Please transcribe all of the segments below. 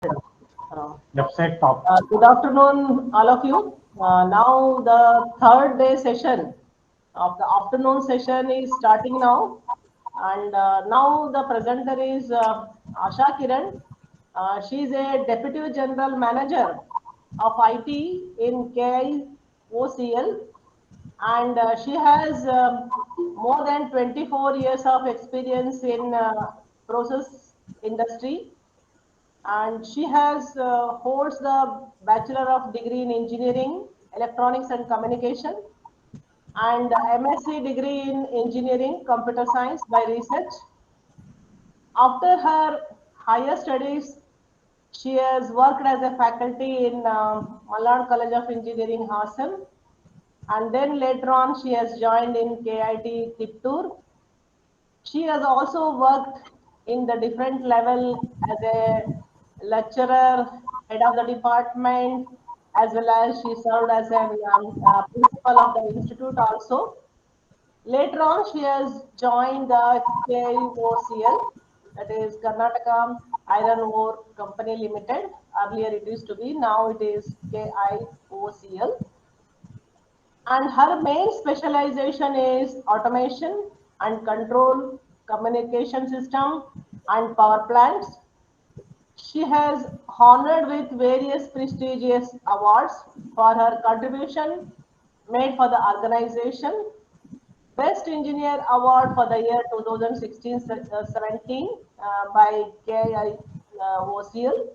Left side top. Good afternoon, all of you. Now the third day session of the afternoon session is starting now, and now the presenter is Asha Kiran. She is a Deputy General Manager of IT in KIOCL, and she has more than 24 years of experience in process industry, and she has holds the bachelor of degree in engineering electronics and communication and MSc degree in engineering computer science by research. After her higher studies, she has worked as a faculty in Malad College of Engineering, Hassan, and then later on she has joined in KIT Tiptur. She has also worked in the different level as a lecturer, head of the department, as well as she served as a principal of the institute also. Later on, she has joined the KIOCL, that is Karnataka Iron Ore Company Limited. Earlier it used to be, now it is KIOCL. And her main specialization is automation and control, communication system, and power plants. She has honored with various prestigious awards for her contribution made for the organization. Best Engineer Award for the year 2016-17 by KIOCL,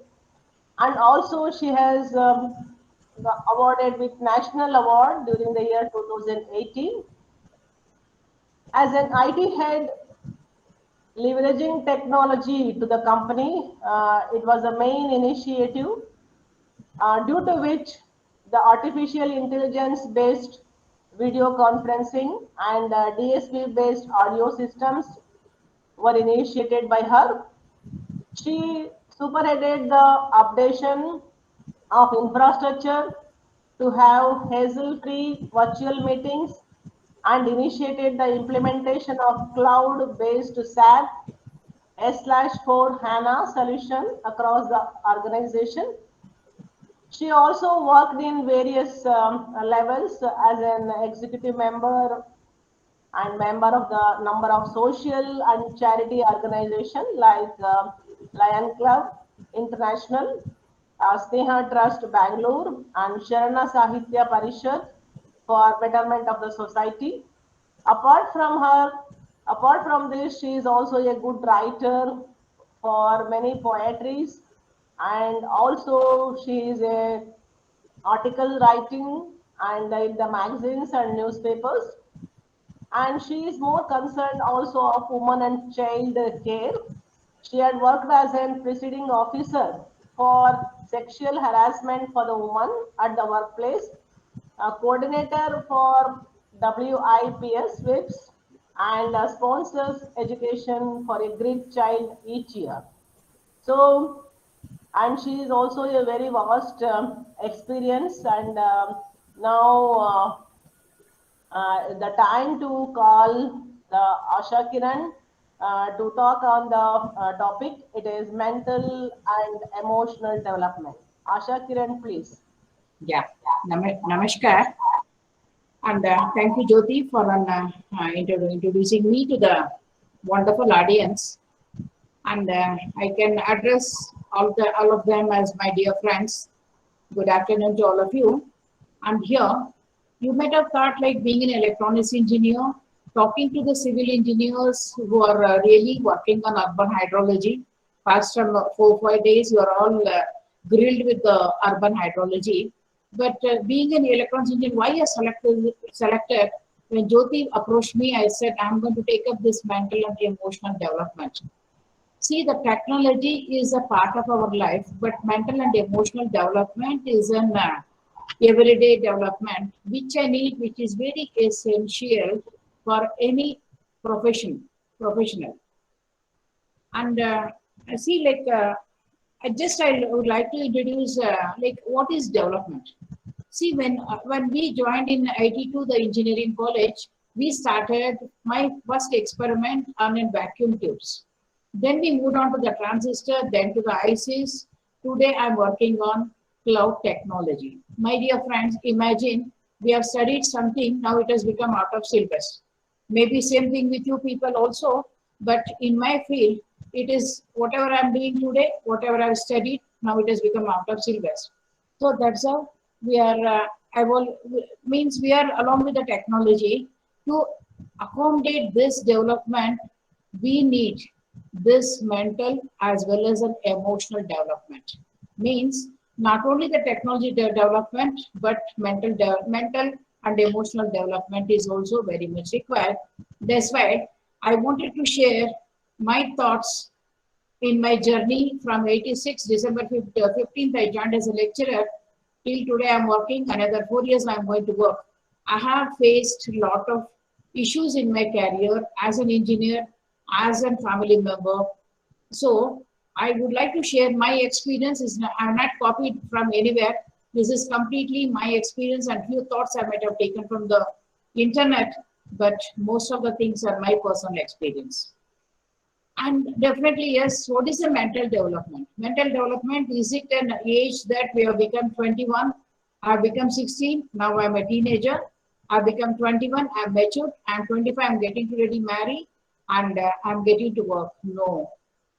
and also she has awarded with National Award during the year 2018. As an IT head, leveraging technology to the company, it was a main initiative due to which the artificial intelligence based video conferencing and DSP based audio systems were initiated by her. She superheaded the updation of infrastructure to have hassle-free virtual meetings and initiated the implementation of cloud-based SAP S/4 HANA solution across the organization. She also worked in various levels as an executive member and member of the number of social and charity organizations like Lion Club International, Sneha Trust Bangalore, and Sharana Sahitya Parishad for betterment of the society. Apart from her, apart from this, she is also a good writer for many poetries, and also she is a article writing and in the magazines and newspapers, and she is more concerned also of women and child care. She had worked as a presiding officer for sexual harassment for the woman at the workplace, a coordinator for WIPS WIPS, and sponsors education for a Greek child each year. So, and she is also a very vast experience, and now the time to call the Asha Kiran to talk on the topic. It is mental and emotional development. Asha Kiran, please. Yeah, Namaskar. And thank you, Jyothi, for introducing me to the wonderful audience. And I can address all of them as my dear friends. Good afternoon to all of you. And here, you might have thought like being an electronics engineer, talking to the civil engineers who are really working on urban hydrology. Past 4-5 days, you are all grilled with the urban hydrology. But being an electronics engineer, why I selected, when Jyothi approached me, I said, I'm going to take up this mental and emotional development. See, the technology is a part of our life, but mental and emotional development is an everyday development, which I need, which is very essential for any professional. And I see, like, I would like to introduce, like, what is development? See, when we joined in 82, the engineering college, we started my first experiment on in vacuum tubes. Then we moved on to the transistor, then to the ICs, Today I'm working on cloud technology. My dear friends, imagine we have studied something, now it has become out of syllabus. Maybe same thing with you people also, but in my field, it is whatever I'm doing today, whatever I've studied, now it has become out of syllabus. So that's how we are, means we are along with the technology to accommodate this development. We need this mental as well as an emotional development. Means not only the technology development, but mental and emotional development is also very much required. That's why I wanted to share my thoughts in my journey from 86 December 15th I joined as a lecturer till today I'm working. Another 4 years I'm going to work. I have faced a lot of issues in my career as an engineer, as a family member. So I would like to share my experience. I'm not copied from anywhere. This is completely my experience and few thoughts I might have taken from the internet, but most of the things are my personal experience. And definitely, yes, what is the mental development? Mental development, is it an age that we have become 21? I've become 16, now I'm a teenager. I've become 21, I'm matured. I'm 25, I'm getting to ready marry, and I'm getting to work. No.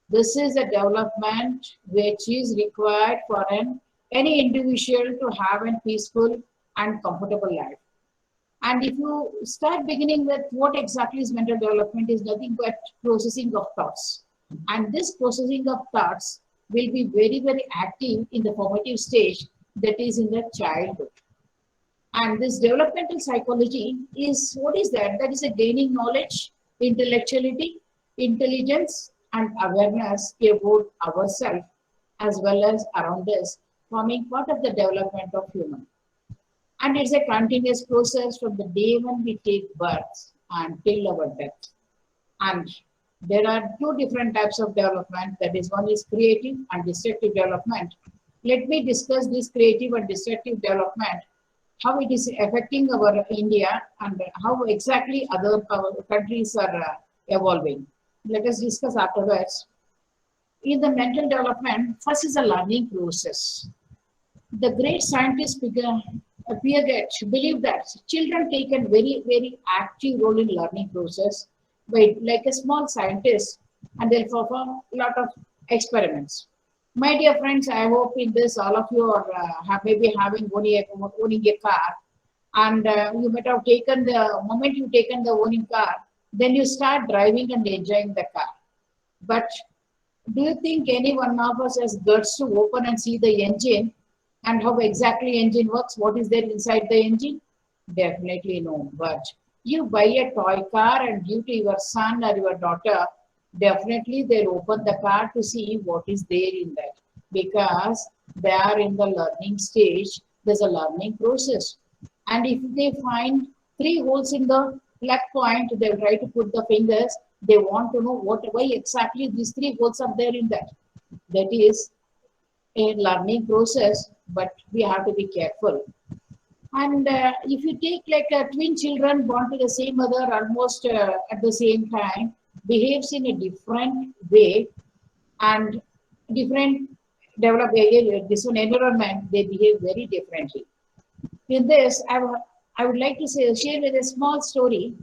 This is a development which is required for any individual to have a peaceful and comfortable life. And if you start beginning with what exactly is mental development, is nothing but processing of thoughts. And this processing of thoughts will be very, very active in the formative stage, that is in the childhood. And this developmental psychology is, what is that? That is a gaining knowledge, intellectuality, intelligence, and awareness about ourselves as well as around us, forming part of the development of human. And it's a continuous process from the day when we take birth until our death. And there are two different types of development. That is, one is creative and destructive development. Let me discuss this creative and destructive development, how it is affecting our India and how exactly other countries are evolving. Let us discuss afterwards. In the mental development, first is a learning process. The great scientists Piaget believe that children take a very, very active role in learning process by like a small scientist, and they'll perform a lot of experiments. My dear friends, I hope in this all of you are maybe owning a car, and you might have taken the moment you taken the owning car, then you start driving and enjoying the car. But do you think any one of us has guts to open and see the engine and how exactly engine works? What is there inside the engine? Definitely no. But you buy a toy car and give to your son or your daughter, definitely they'll open the car to see what is there in that, because they are in the learning stage. There's a learning process. And if they find 3 holes in the plug point, they'll try to put the fingers. They want to know why exactly these 3 holes are there in that. That is a learning process, but we have to be careful. And if you take like twin children born to the same mother almost at the same time, behaves in a different way and different this one environment, they behave very differently. In this, I would like to share with a small story.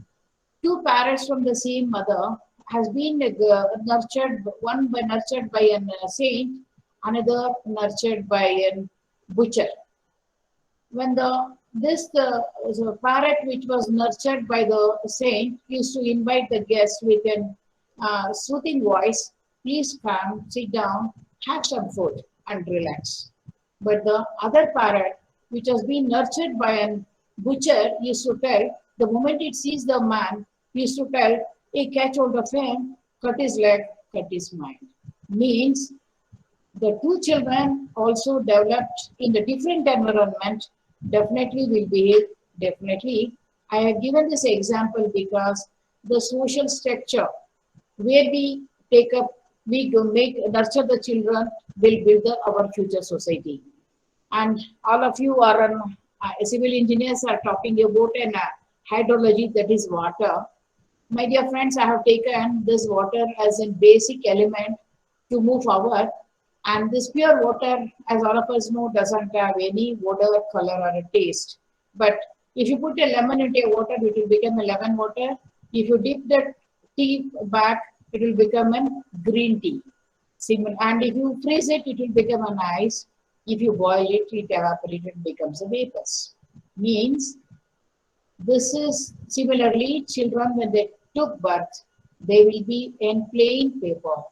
2 parrots from the same mother has been nurtured, one nurtured by a saint, another nurtured by a butcher. When the parrot which was nurtured by the saint used to invite the guest with a soothing voice, please come, sit down, have some food and relax. But the other parrot which has been nurtured by a butcher used to tell, the moment it sees the man, used to tell, hey, catch hold of him, cut his leg, cut his mind. Means the 2 children also developed in the different environment, definitely will behave definitely. I have given this example because the social structure where we take up, we nurture the children will build our future society. And all of you are civil engineers are talking about an hydrology, that is water. My dear friends, I have taken this water as a basic element to move forward. And this pure water, as all of us know, doesn't have any odor, color, or a taste. But if you put a lemon into a water, it will become a lemon water. If you dip the tea back, it will become a green tea. And if you freeze it, it will become an ice. If you boil it, it evaporates, it becomes a vapors. Means this is similarly children when they took birth, they will be in plain paper.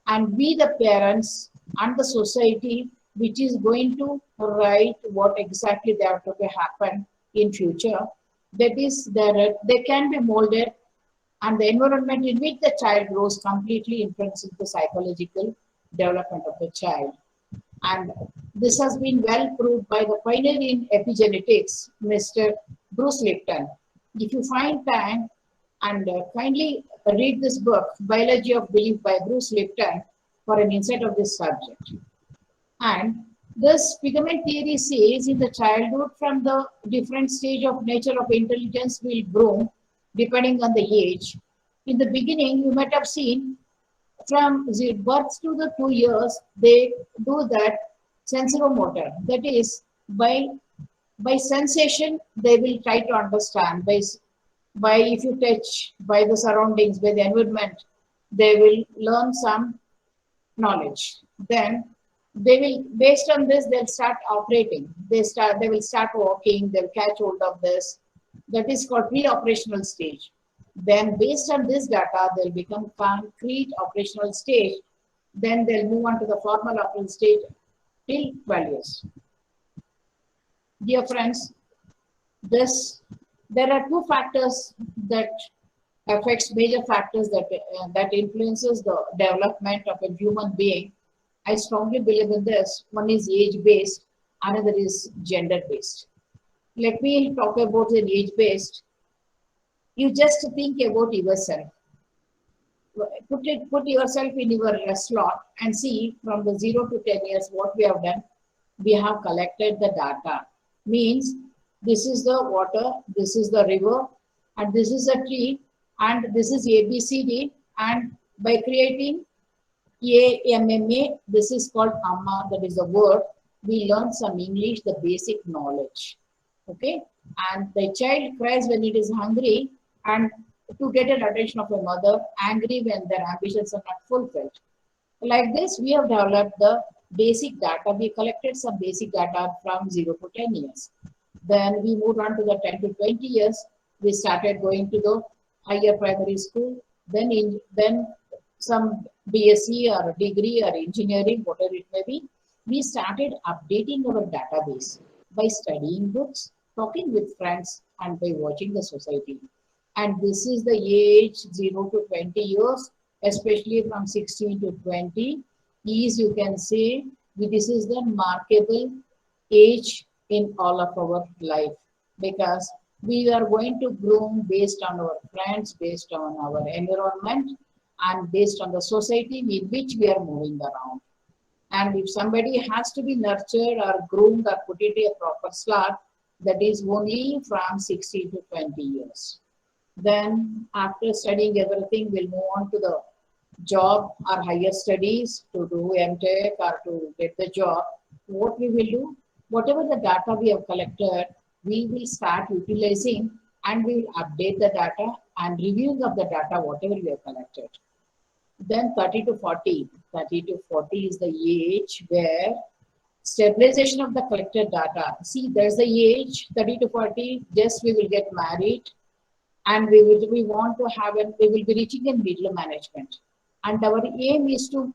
And we the parents and the society which is going to write what exactly they are to happen in future. That is that they can be molded and the environment in which the child grows completely influences the psychological development of the child. And this has been well proved by the pioneer in epigenetics, Mr. Bruce Lipton. If you find time and kindly read this book, Biology of Belief by Bruce Lipton, for an insight of this subject. And this pigment theory says in the childhood from the different stage of nature of intelligence will grow depending on the age. In the beginning, you might have seen from the birth to the 2 years, they do that sensoromotor. That is, by sensation, they will try to understand. By if you touch, by the surroundings, by the environment, they will learn some knowledge. Then they will, based on this, they'll start operating. They will start walking. They'll catch hold of this. That is called pre-operational stage. Then based on this data, they'll become concrete operational stage. Then they'll move on to the formal operational stage till 12 years. Dear friends, there are two factors that affects major factors that influences the development of a human being. I strongly believe in this. One is age-based, another is gender-based. Let me talk about the age-based. You just think about yourself. Put yourself in your slot and see from the 0 to 10 years what we have done. We have collected the data. Means this is the water, this is the river, and this is a tree, and this is ABCD. And by creating AMMA, this is called Amma, that is a word. We learn some English, the basic knowledge. Okay? And the child cries when it is hungry and to get an attention of a mother, angry when their ambitions are not fulfilled. Like this, we have developed the basic data. We collected some basic data from 0 to 10 years. Then we moved on to the 10 to 20 years. We started going to the higher primary school. Then some BSc or degree or engineering, whatever it may be. We started updating our database by studying books, talking with friends, and by watching the society. And this is the age 0 to 20 years, especially from 16 to 20. Is you can say this is the markable age in all of our life, because we are going to groom based on our friends, based on our environment, and based on the society in which we are moving around. And if somebody has to be nurtured or groomed or put into a proper slot, that is only from 16 to 20 years. Then after studying everything, we'll move on to the job or higher studies to do MTech or to get the job. What we will do, whatever the data we have collected, we will start utilizing and we will update the data and reviewing of the data, whatever we have collected. Then 30 to 40. 30 to 40 is the age where stabilization of the collected data. See, there's the age 30 to 40, just we will get married and we will be reaching in middle management. And our aim is to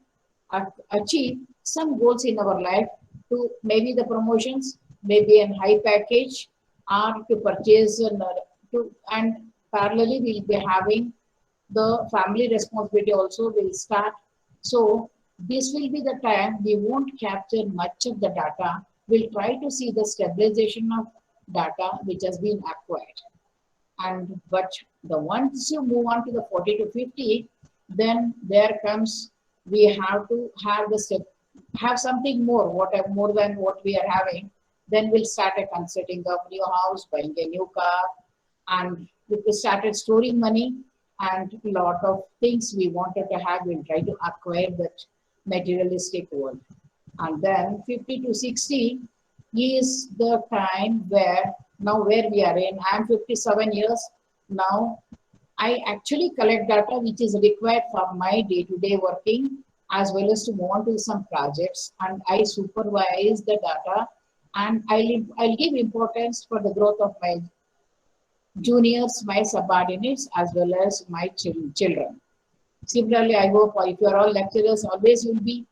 achieve some goals in our life, to maybe the promotions, maybe a high package, or to purchase and parallelly we'll be having the family responsibility also will start. So this will be the time we won't capture much of the data. We'll try to see the stabilization of data which has been acquired. But once you move on to the 40 to 50, then there comes, we have to have something more than what we are having. Then we'll start considering of new house, buying a new car, and we started storing money, and a lot of things we wanted to have, we'll try to acquire that materialistic world. And then 50 to 60 is the time where now where we are in. I am 57 years now. I actually collect data which is required for my day-to-day working as well as to move on to some projects, and I supervise the data, and I'll give importance for the growth of my juniors, my subordinates, as well as my children. Similarly, I hope if you are all lecturers, always you'll be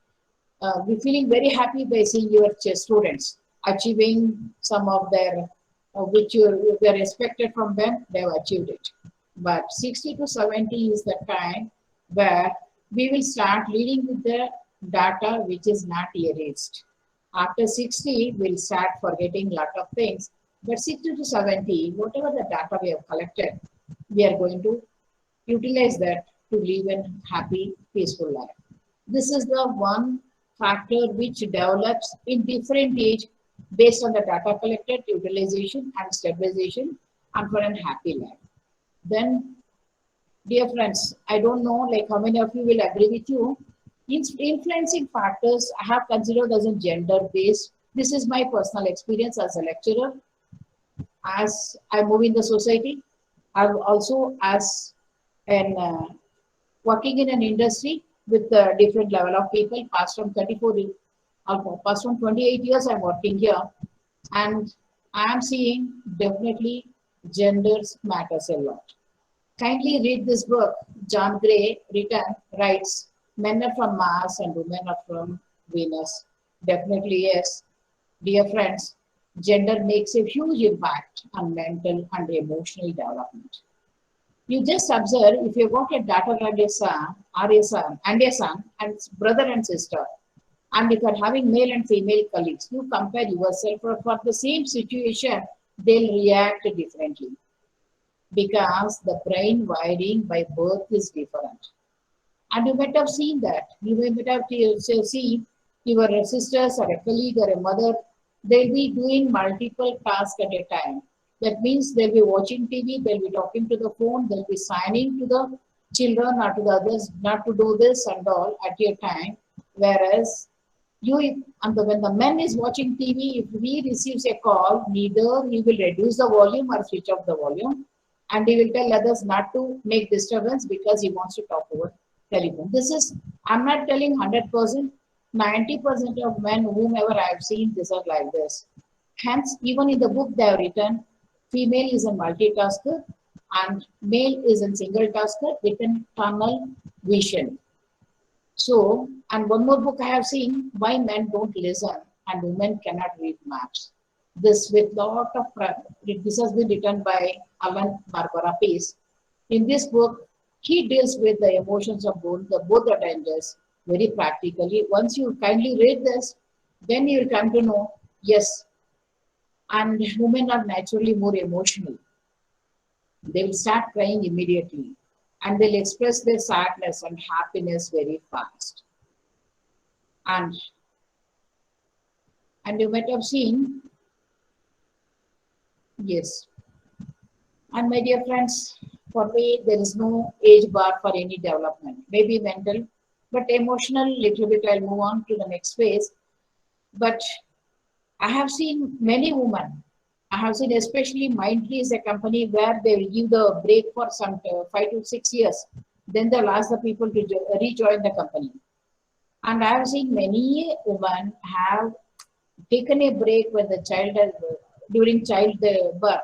feeling very happy by seeing your students achieving some of their, which you were expected from them, they've achieved it. But 60 to 70 is the time where we will start leading with the data which is not erased. After 60, we'll start forgetting a lot of things. But 60 to 70, whatever the data we have collected, we are going to utilize that to live a happy, peaceful life. This is the one factor which develops in different age based on the data collected, utilization and stabilization, and for a happy life. Then, dear friends, I don't know like how many of you will agree with you. Influencing factors I have considered as a gender based. This is my personal experience as a lecturer. As I move in the society, I've also as an working in an industry with a different level of people, past from 34, past from 28 years I'm working here, and I am seeing definitely genders matters a lot. Kindly read this book. John Gray writes, men are from Mars and women are from Venus. Definitely yes. Dear friends, gender makes a huge impact on mental and emotional development. You just observe if you got a daughter and a son, or a son, and brother and sister, and if you're having male and female colleagues, you compare yourself for the same situation, they'll react differently because the brain wiring by birth is different. And you might have seen that. You might have seen your sisters or a colleague or a mother, they'll be doing multiple tasks at a time. That means they'll be watching TV, they'll be talking to the phone, they'll be signing to the children or to the others not to do this and all at your time. Whereas when the man is watching TV, if he receives a call, neither he will reduce the volume or switch off the volume, and he will tell others not to make disturbance because he wants to talk over telephone. This is, I'm not telling 100%, 90% of men, whomever I have seen, this are like this. Hence, even in the book they have written, female is a multitasker and male is a single tasker with an tunnel vision. So, and one more book I have seen, why men don't listen and women cannot read maps. This with lot of, this has been written by Alan Barbara Pace. In this book, he deals with the emotions of both the genders very practically. Once you kindly read this, then you will come to know, yes, and women are naturally more emotional. They will start crying immediately and they'll express their sadness and happiness very fast. And you might have seen, yes. And my dear friends, for me, there is no age bar for any development. Maybe mental, but emotional, little bit I'll move on to the next phase. But I have seen many women. I have seen especially Mindtree is a company where they will give the break for some 5 to 6 years. Then they'll ask the people to rejoin the company. And I have seen many women have taken a break when the child has, during childbirth,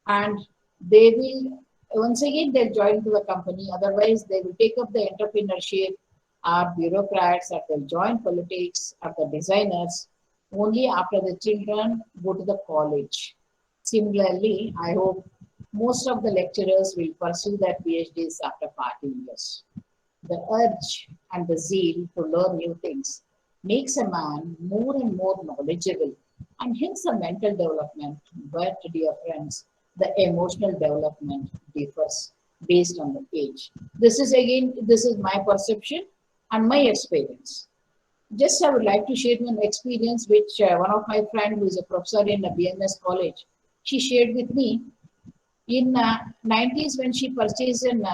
and they will once again they'll join to the company. Otherwise, they will take up the entrepreneurship, or bureaucrats, or they'll join politics, or the designers. Only after the children go to the college. Similarly, I hope most of the lecturers will pursue their PhDs after 40 years. The urge and the zeal to learn new things makes a man more and more knowledgeable and hence the mental development. But dear friends, the emotional development differs based on the age. This is my perception and my experience. Just I would like to share an experience which one of my friend who is a professor in a BMS college, she shared with me. In 90s when she purchased an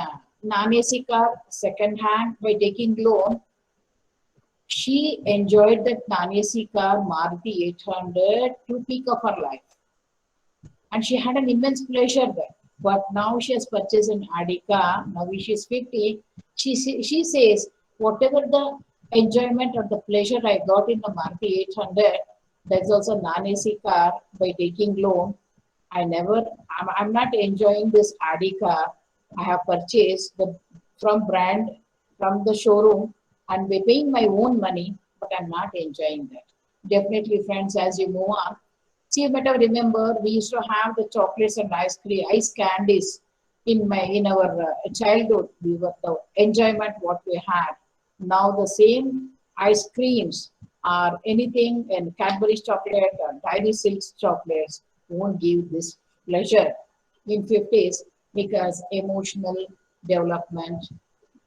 non-AC car second hand by taking loan, She enjoyed that Nanyasi car, Maruti 800, to peak of her life. And she had an immense pleasure there. But now she has purchased an Audi car. Now she is 50. She says, whatever the enjoyment or the pleasure I got in the Maruti 800, that's also non-AC car by taking loan. I'm not enjoying this Audi car. I have purchased from brand, from the showroom, and we're paying my own money, but I'm not enjoying that. Definitely, friends, as you move on, see, you better remember we used to have the chocolates and ice cream, ice candies in our childhood. We were the enjoyment what we had. Now the same ice creams or anything and Cadbury's chocolate or Dairy Silks chocolates won't give this pleasure in 50s because emotional development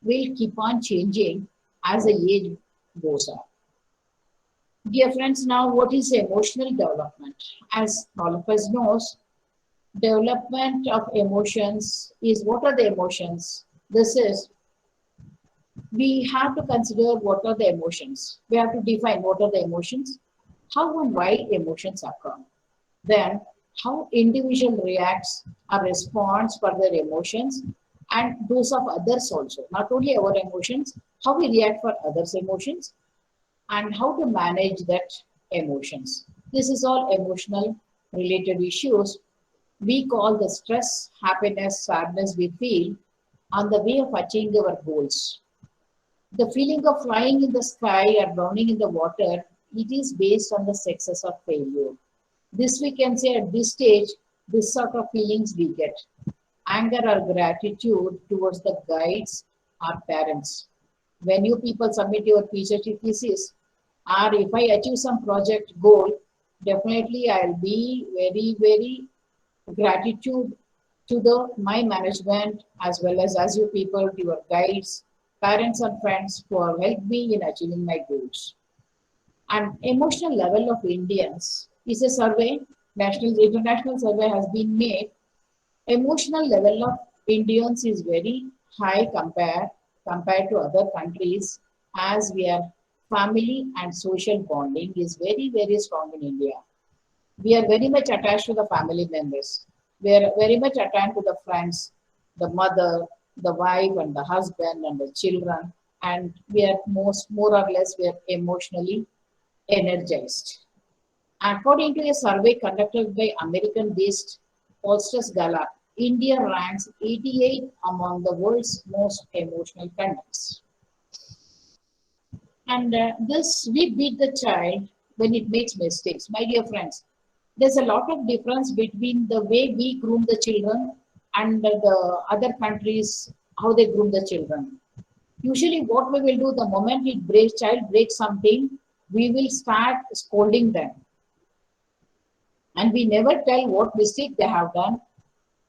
will keep on changing as the age goes on. Dear friends, now what is emotional development? As all of us knows, development of emotions is what are the emotions? This is, we have to consider what are the emotions. We have to define what are the emotions, how and why emotions occur. Then how individual reacts or responds for their emotions and those of others also. Not only our emotions, how we react for others' emotions and how to manage that emotions. This is all emotional related issues we call the stress, happiness, sadness we feel on the way of achieving our goals. The feeling of flying in the sky or drowning in the water, it is based on the success or failure. This we can say at this stage, this sort of feelings we get. Anger or gratitude towards the guides or parents. When you people submit your PhD thesis, or if I achieve some project goal, definitely I'll be very, very gratitude to the my management as well as you people, to your guides, parents and friends who have helped me in achieving my goals. And emotional level of Indians is a survey, national international survey has been made. Emotional level of Indians is very high compared to other countries, as we are family and social bonding is very, very strong in India. We are very much attached to the family members. We are very much attached to the friends, the mother, the wife and the husband and the children. And we are more or less, we are emotionally energized. According to a survey conducted by American-based Pollsters Gallup, India ranks 88 among the world's most emotional countries. And this, we beat the child when it makes mistakes. My dear friends, there's a lot of difference between the way we groom the children and the other countries, how they groom the children. Usually what we will do, the moment child breaks something, we will start scolding them. And we never tell what mistake they have done,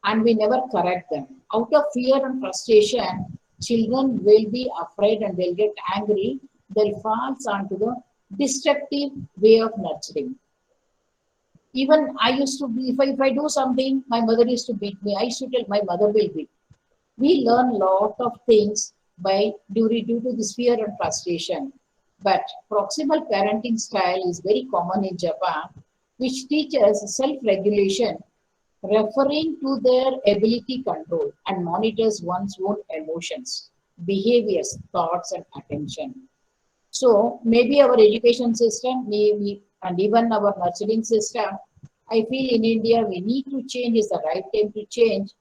and we never correct them. Out of fear and frustration, children will be afraid and they'll get angry. They'll fall onto the destructive way of nurturing. Even I used to be, if I do something, my mother used to beat me. I used to tell my mother will beat. We learn a lot of things due to this fear and frustration. But proximal parenting style is very common in Japan, which teaches self-regulation, referring to their ability control and monitors one's own emotions, behaviors, thoughts, and attention. So maybe our education system, maybe, and even our nurturing system, I feel in India we need to change, is the right time to change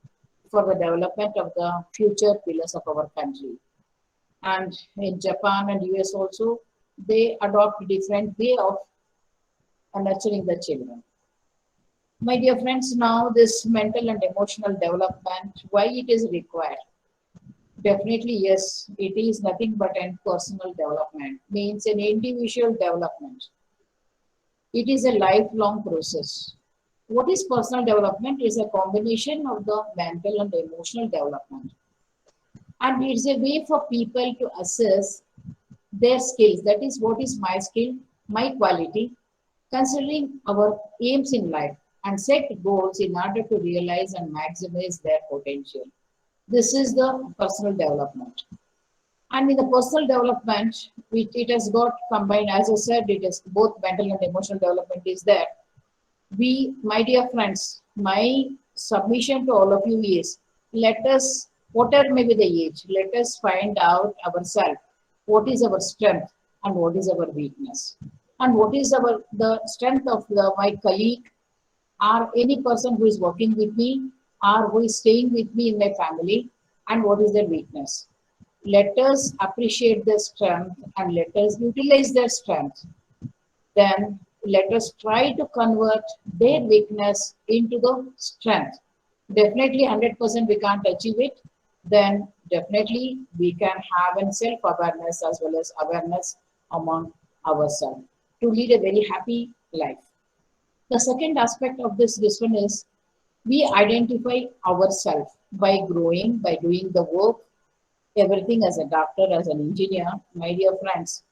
for the development of the future pillars of our country. And in Japan and US also, they adopt different way of nurturing the children. My dear friends, now this mental and emotional development, why it is required? Definitely, yes, it is nothing but an personal development, means an individual development. It is a lifelong process. What is personal development? Is a combination of the mental and emotional development. And it's a way for people to assess their skills. That is, what is my skill, my quality, considering our aims in life, and set goals in order to realize and maximize their potential. This is the personal development. And in the personal development, which it has got combined, as I said, it is both mental and emotional development is there. We, my dear friends, my submission to all of you is, let us, whatever may be the age, let us find out ourselves, what is our strength and what is our weakness. And what is the strength of my colleague or any person who is working with me or who is staying with me in my family, and what is their weakness. Let us appreciate their strength and let us utilize their strength. Then let us try to convert their weakness into the strength. Definitely 100% we can't achieve it. Then definitely we can have a self-awareness as well as awareness among ourselves to lead a very happy life. The second aspect of this one is we identify ourselves by growing, by doing the work, everything as a doctor, as an engineer. My dear friends,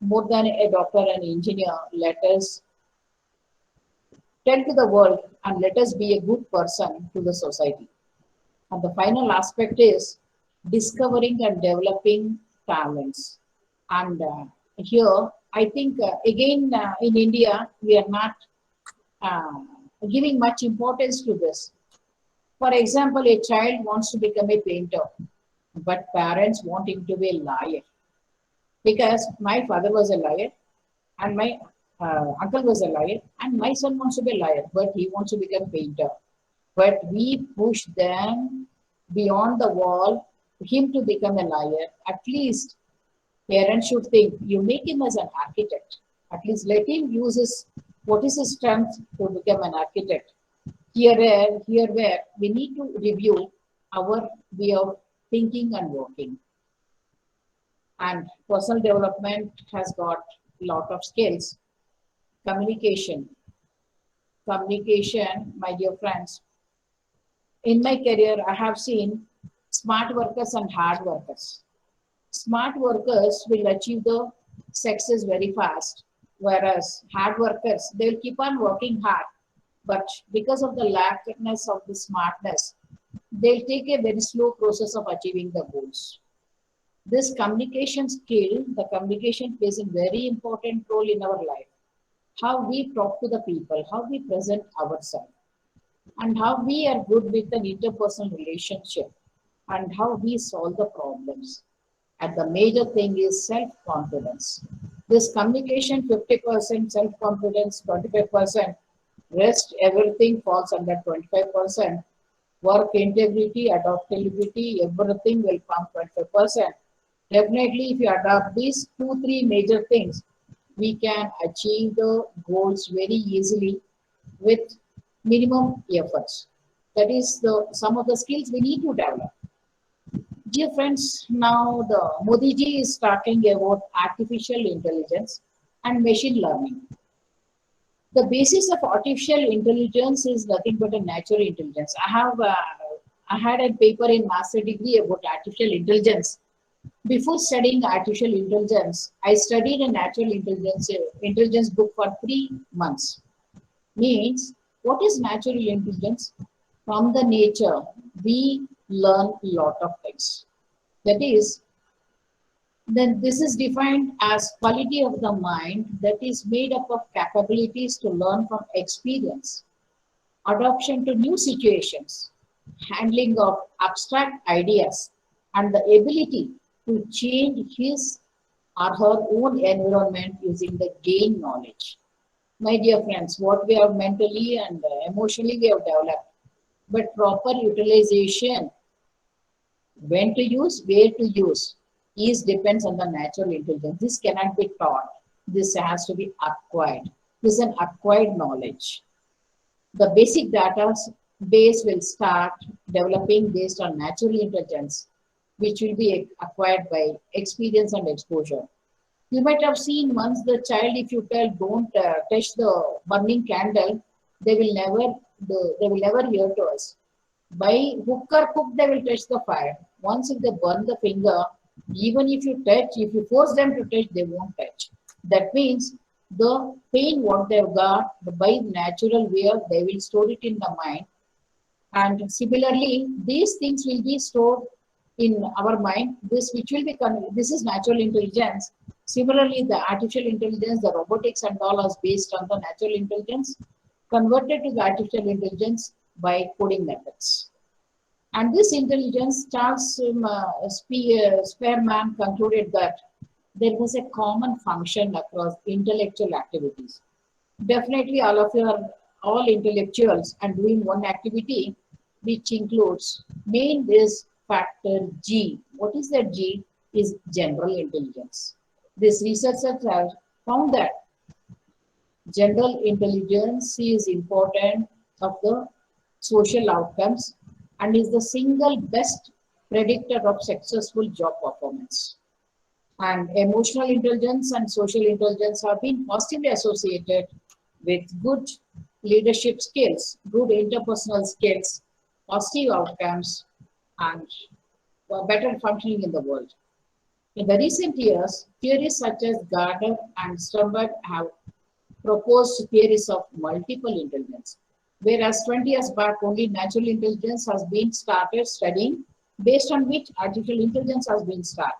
more than a doctor and engineer, let us tell to the world and let us be a good person to the society. And the final aspect is discovering and developing talents. And here, I think again in India, we are not uh, giving much importance to this. For example, a child wants to become a painter, but parents want him to be a lawyer. Because my father was a lawyer and my uncle was a lawyer and my son wants to be a lawyer, but he wants to become a painter. But we push them beyond the wall, him to become a lawyer. At least parents should think, you make him as an architect. At least let him use his, what is his strength to become an architect. Here where we need to review our way of thinking and working. And personal development has got a lot of skills. Communication. Communication, my dear friends. In my career, I have seen smart workers and hard workers. Smart workers will achieve the success very fast, whereas hard workers, they'll keep on working hard, but because of the lackness of the smartness, they'll take a very slow process of achieving the goals. This communication skill, the communication plays a very important role in our life. How we talk to the people, how we present ourselves, and how we are good with an interpersonal relationship, and how we solve the problems. And the major thing is self-confidence. This communication 50%, self-confidence 25%, rest everything falls under 25%. Work integrity, adaptability, everything will come 25%. Definitely, if you adopt these 2-3 major things, we can achieve the goals very easily with minimum efforts. That is some of the skills we need to develop. Dear friends, now the Modi ji is talking about artificial intelligence and machine learning. The basis of artificial intelligence is nothing but a natural intelligence. I had a paper in master degree about artificial intelligence. Before studying artificial intelligence, I studied a natural intelligence book for 3 months. Means, what is natural intelligence? From the nature, we learn a lot of things. That is, then this is defined as quality of the mind that is made up of capabilities to learn from experience, adoption to new situations, handling of abstract ideas, and the ability to change his or her own environment using the gain knowledge. My dear friends, what we have mentally and emotionally we have developed, but proper utilization, when to use, where to use, is depends on the natural intelligence. This cannot be taught. This has to be acquired. This is an acquired knowledge. The basic data base will start developing based on natural intelligence, which will be acquired by experience and exposure. You might have seen once the child, if you tell don't touch the burning candle, they will never hear to us. By hook or crook, they will touch the fire. Once if they burn the finger, even if you force them to touch, they won't touch. That means the pain what they've got, by natural way, they will store it in the mind. And similarly, these things will be stored in our mind, this which will be, this is natural intelligence. Similarly, the artificial intelligence, the robotics and all is based on the natural intelligence, converted to the artificial intelligence by coding methods. And this intelligence, Charles Spearman concluded that there was a common function across intellectual activities. Definitely, all of you are all intellectuals and doing one activity, which includes main is factor G. What is that G? Is general intelligence. These researchers have found that general intelligence is important of the social outcomes and is the single best predictor of successful job performance. And emotional intelligence and social intelligence have been positively associated with good leadership skills, good interpersonal skills, positive outcomes, and better functioning in the world. In the recent years, theories such as Gardner and Sternberg have proposed theories of multiple intelligence, whereas 20 years back only natural intelligence has been started studying, based on which artificial intelligence has been started.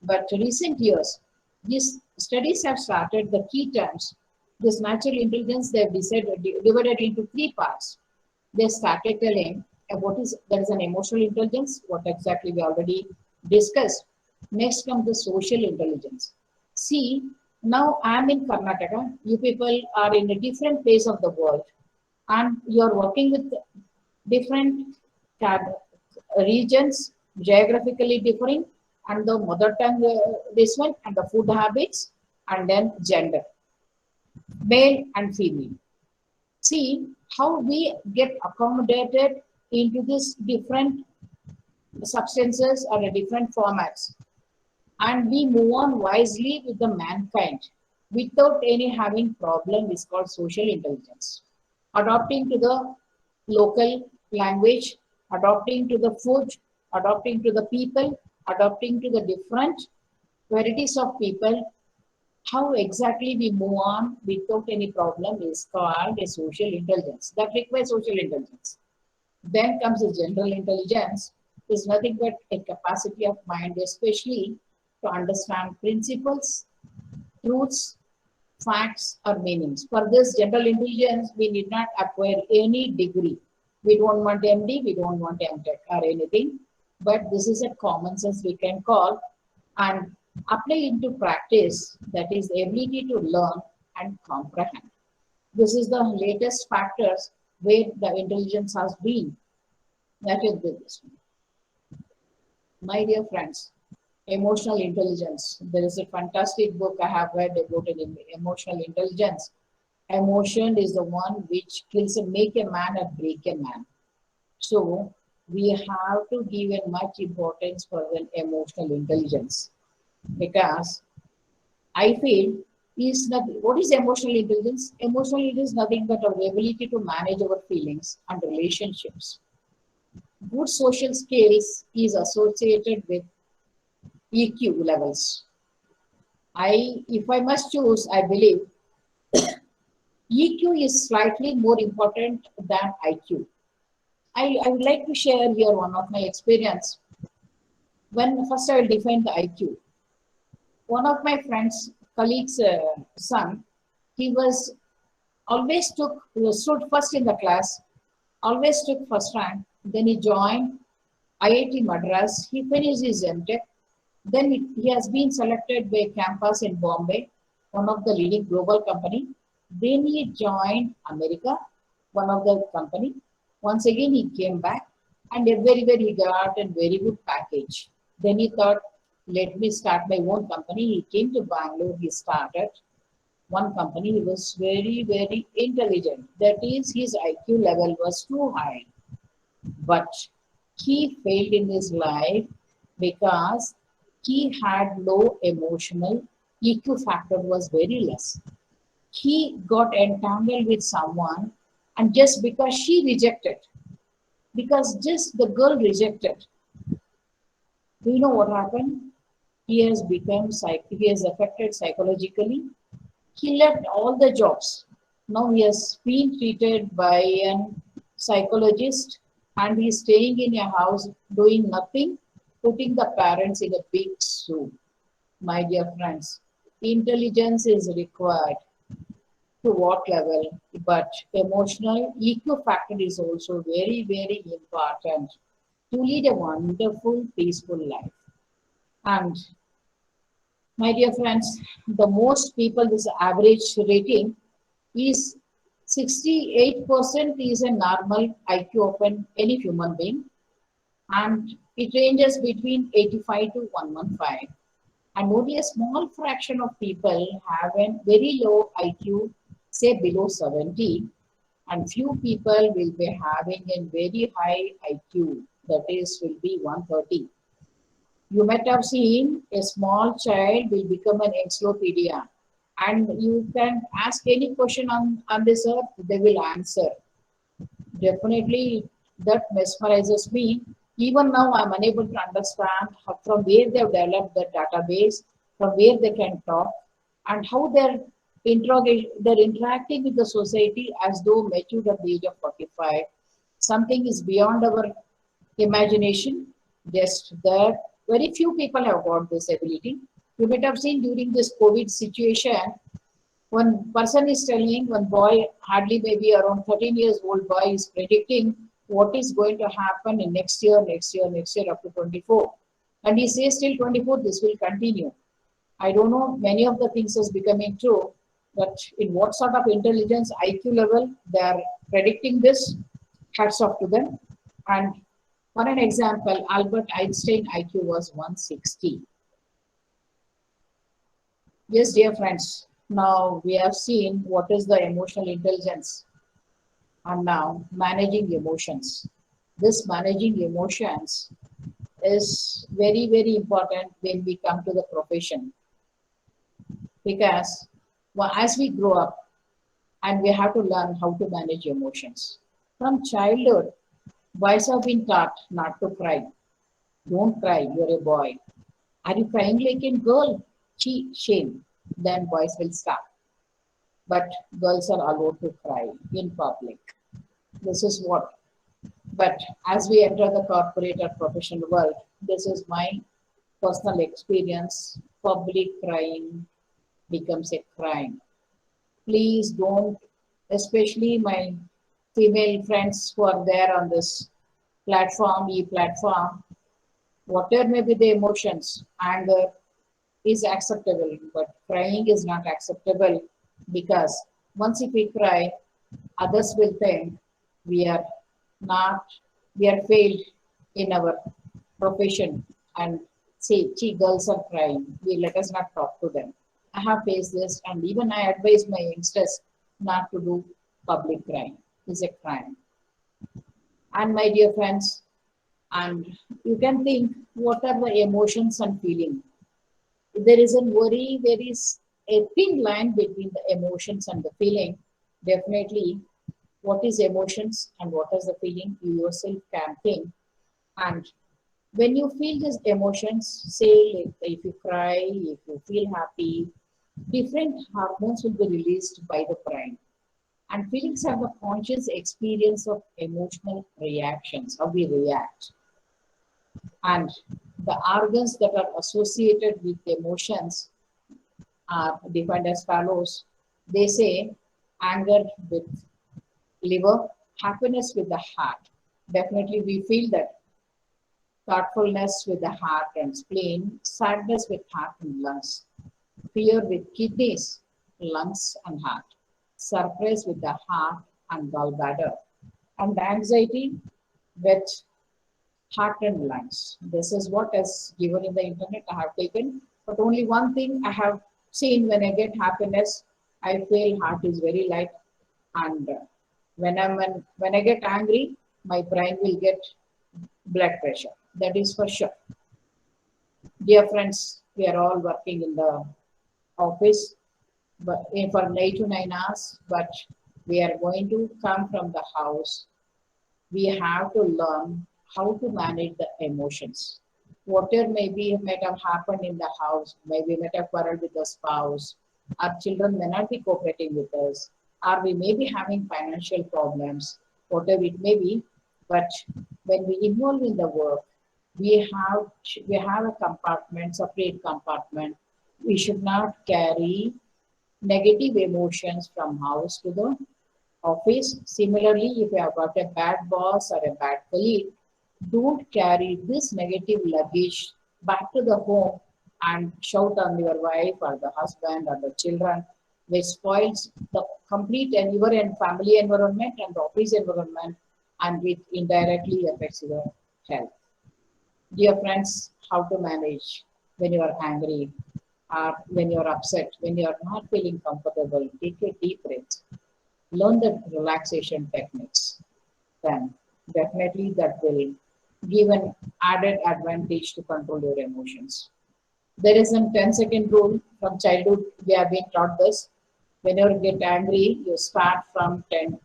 But recent years, these studies have started the key terms. This natural intelligence they have divided into three parts. They started telling what is there is an emotional intelligence, what exactly we already discussed. Next comes the social intelligence. See, now I am in Karnataka. You people are in a different place of the world, and you are working with different regions, geographically differing, and the mother tongue this one, and the food habits, and then gender, male and female. See how we get accommodated into these different substances or different formats, and we move on wisely with the mankind without any having problem is called social intelligence. Adopting to the local language, adopting to the food, adopting to the people, adopting to the different varieties of people, how exactly we move on without any problem is called a social intelligence. That requires social intelligence. Then comes the general intelligence, is nothing but a capacity of mind, especially to understand principles, truths, facts, or meanings. For this general intelligence, we need not acquire any degree. We don't want MD, we don't want MTech or anything, but this is a common sense we can call and apply into practice, that is the ability to learn and comprehend. This is the latest factors where the intelligence has been. That is this. My dear friends, emotional intelligence. There is a fantastic book I have read about emotional intelligence. Emotion is the one which kills and make a man or break a man. So we have to give a much importance for the emotional intelligence, because I feel is not what is emotional intelligence? Emotional intelligence is nothing but our ability to manage our feelings and relationships. Good social skills is associated with EQ levels. If I must choose, I believe EQ is slightly more important than IQ. I would like to share here one of my experience. When first I will define the IQ. One of my friends, colleague's son, he was always stood first in the class, always took first rank. Then he joined IIT Madras. He finished his MTech. Then he has been selected by a campus in Bombay, one of the leading global company. Then he joined America, one of the company. Once again, he came back and everywhere he got a very good package. Then he thought, let me start my own company. He came to Bangalore, he started one company. He was very, very intelligent. That is, his IQ level was too high. But he failed in his life because he had low emotional EQ factor was very less. He got entangled with someone, and just because she rejected, because just the girl rejected, do you know what happened? He has affected psychologically. He left all the jobs. Now he has been treated by a psychologist and he's staying in a house doing nothing putting the parents in a big soup. My dear friends, intelligence is required to what level, but emotional EQ factor is also very, very important to lead a wonderful, peaceful life. And my dear friends, the most people, this average rating is 68% is a normal IQ of any human being, and it ranges between 85 to 115. And only a small fraction of people have a very low IQ, say below 70, and few people will be having a very high IQ, that is, will be 130. You might have seen a small child will become an encyclopedia, and you can ask any question on this earth, they will answer. Definitely, that mesmerizes me. Even now, I'm unable to understand from where they've developed the database, from where they can talk, and how they're interacting with the society as though matured at the age of 45. Something is beyond our imagination. Just that very few people have got this ability. You might have seen during this COVID situation, one person is telling, one boy, hardly maybe around 13 years old boy, is predicting what is going to happen in next year, up to 24. And he says till 24, this will continue. I don't know, many of the things is becoming true, but in what sort of intelligence, IQ level, they are predicting this, hats off to them. And for an example, Albert Einstein IQ was 160. Yes, dear friends, now we have seen what is the emotional intelligence, and now managing emotions. This managing emotions is very, very important when we come to the profession, because well, as we grow up and we have to learn how to manage emotions. From childhood, boys have been taught not to cry. Don't cry, you're a boy. Are you crying like a girl? Shame. Then boys will stop. But girls are allowed to cry in public. This is what. But as we enter the corporate or professional world, this is my personal experience. Public crying becomes a crime. Please don't, especially my female friends who are there on this platform, e-platform, whatever may be the emotions, anger is acceptable, but crying is not acceptable, because once if we cry, others will think we are not, we are failed in our profession and say, gee, girls are crying, let us not talk to them. I have faced this, and even I advise my youngsters not to do public crying. It's a crime. And my dear friends, and you can think what are the emotions and feeling. There is a a thin line between the emotions and the feeling. Definitely, what is emotions and what is the feeling, you yourself can think. And when you feel these emotions, say if you cry, if you feel happy, different hormones will be released by the brain. And feelings are the conscious experience of emotional reactions, how we react. And the organs that are associated with emotions are defined as follows. They say anger with liver, happiness with the heart. Definitely we feel that. Thoughtfulness with the heart and spleen, sadness with heart and lungs, fear with kidneys, lungs and heart, surprise with the heart and gallbladder, and anxiety with heart and lungs. This is what is given in the internet. I have taken, but only one thing I have seen: when I get happiness, I feel heart is very light, and when I get angry, my brain will get blood pressure. That is for sure. Dear friends, we are all working in the office, but for 8 to 9 hours, but we are going to come from the house. We have to learn how to manage the emotions. Whatever might have happened in the house, maybe might have quarreled with the spouse, our children may not be cooperating with us, or we may be having financial problems, whatever it may be. But when we involve in the work, we have a compartment, separate compartment. We should not carry negative emotions from house to the office. Similarly, if you have got a bad boss or a bad colleague, don't carry this negative luggage back to the home and shout on your wife or the husband or the children, which spoils the complete and your and family environment and the office environment, and it indirectly affects your health. Dear friends, how to manage when you are angry or when you are upset, when you are not feeling comfortable. Take a deep breath. Learn the relaxation techniques. Then definitely that will give an added advantage to control your emotions. There is a 10-second rule from childhood. We have been taught this. When you get angry, you start from 10,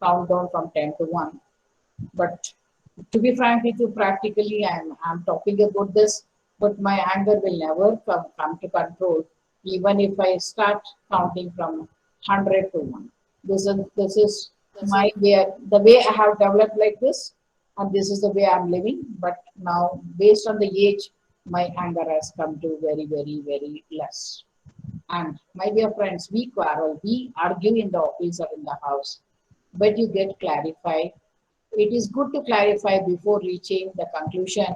count down from 10 to 1. But to be frank with you, practically, I'm talking about this, but my anger will never come to control, even if I start counting from 100 to 1. This is my way, the way I have developed like this, and this is the way I'm living. But now, based on the age, my anger has come to very, very, very less. And my dear friends, we quarrel, we argue in the office or in the house, but you get clarified. It is good to clarify before reaching the conclusion,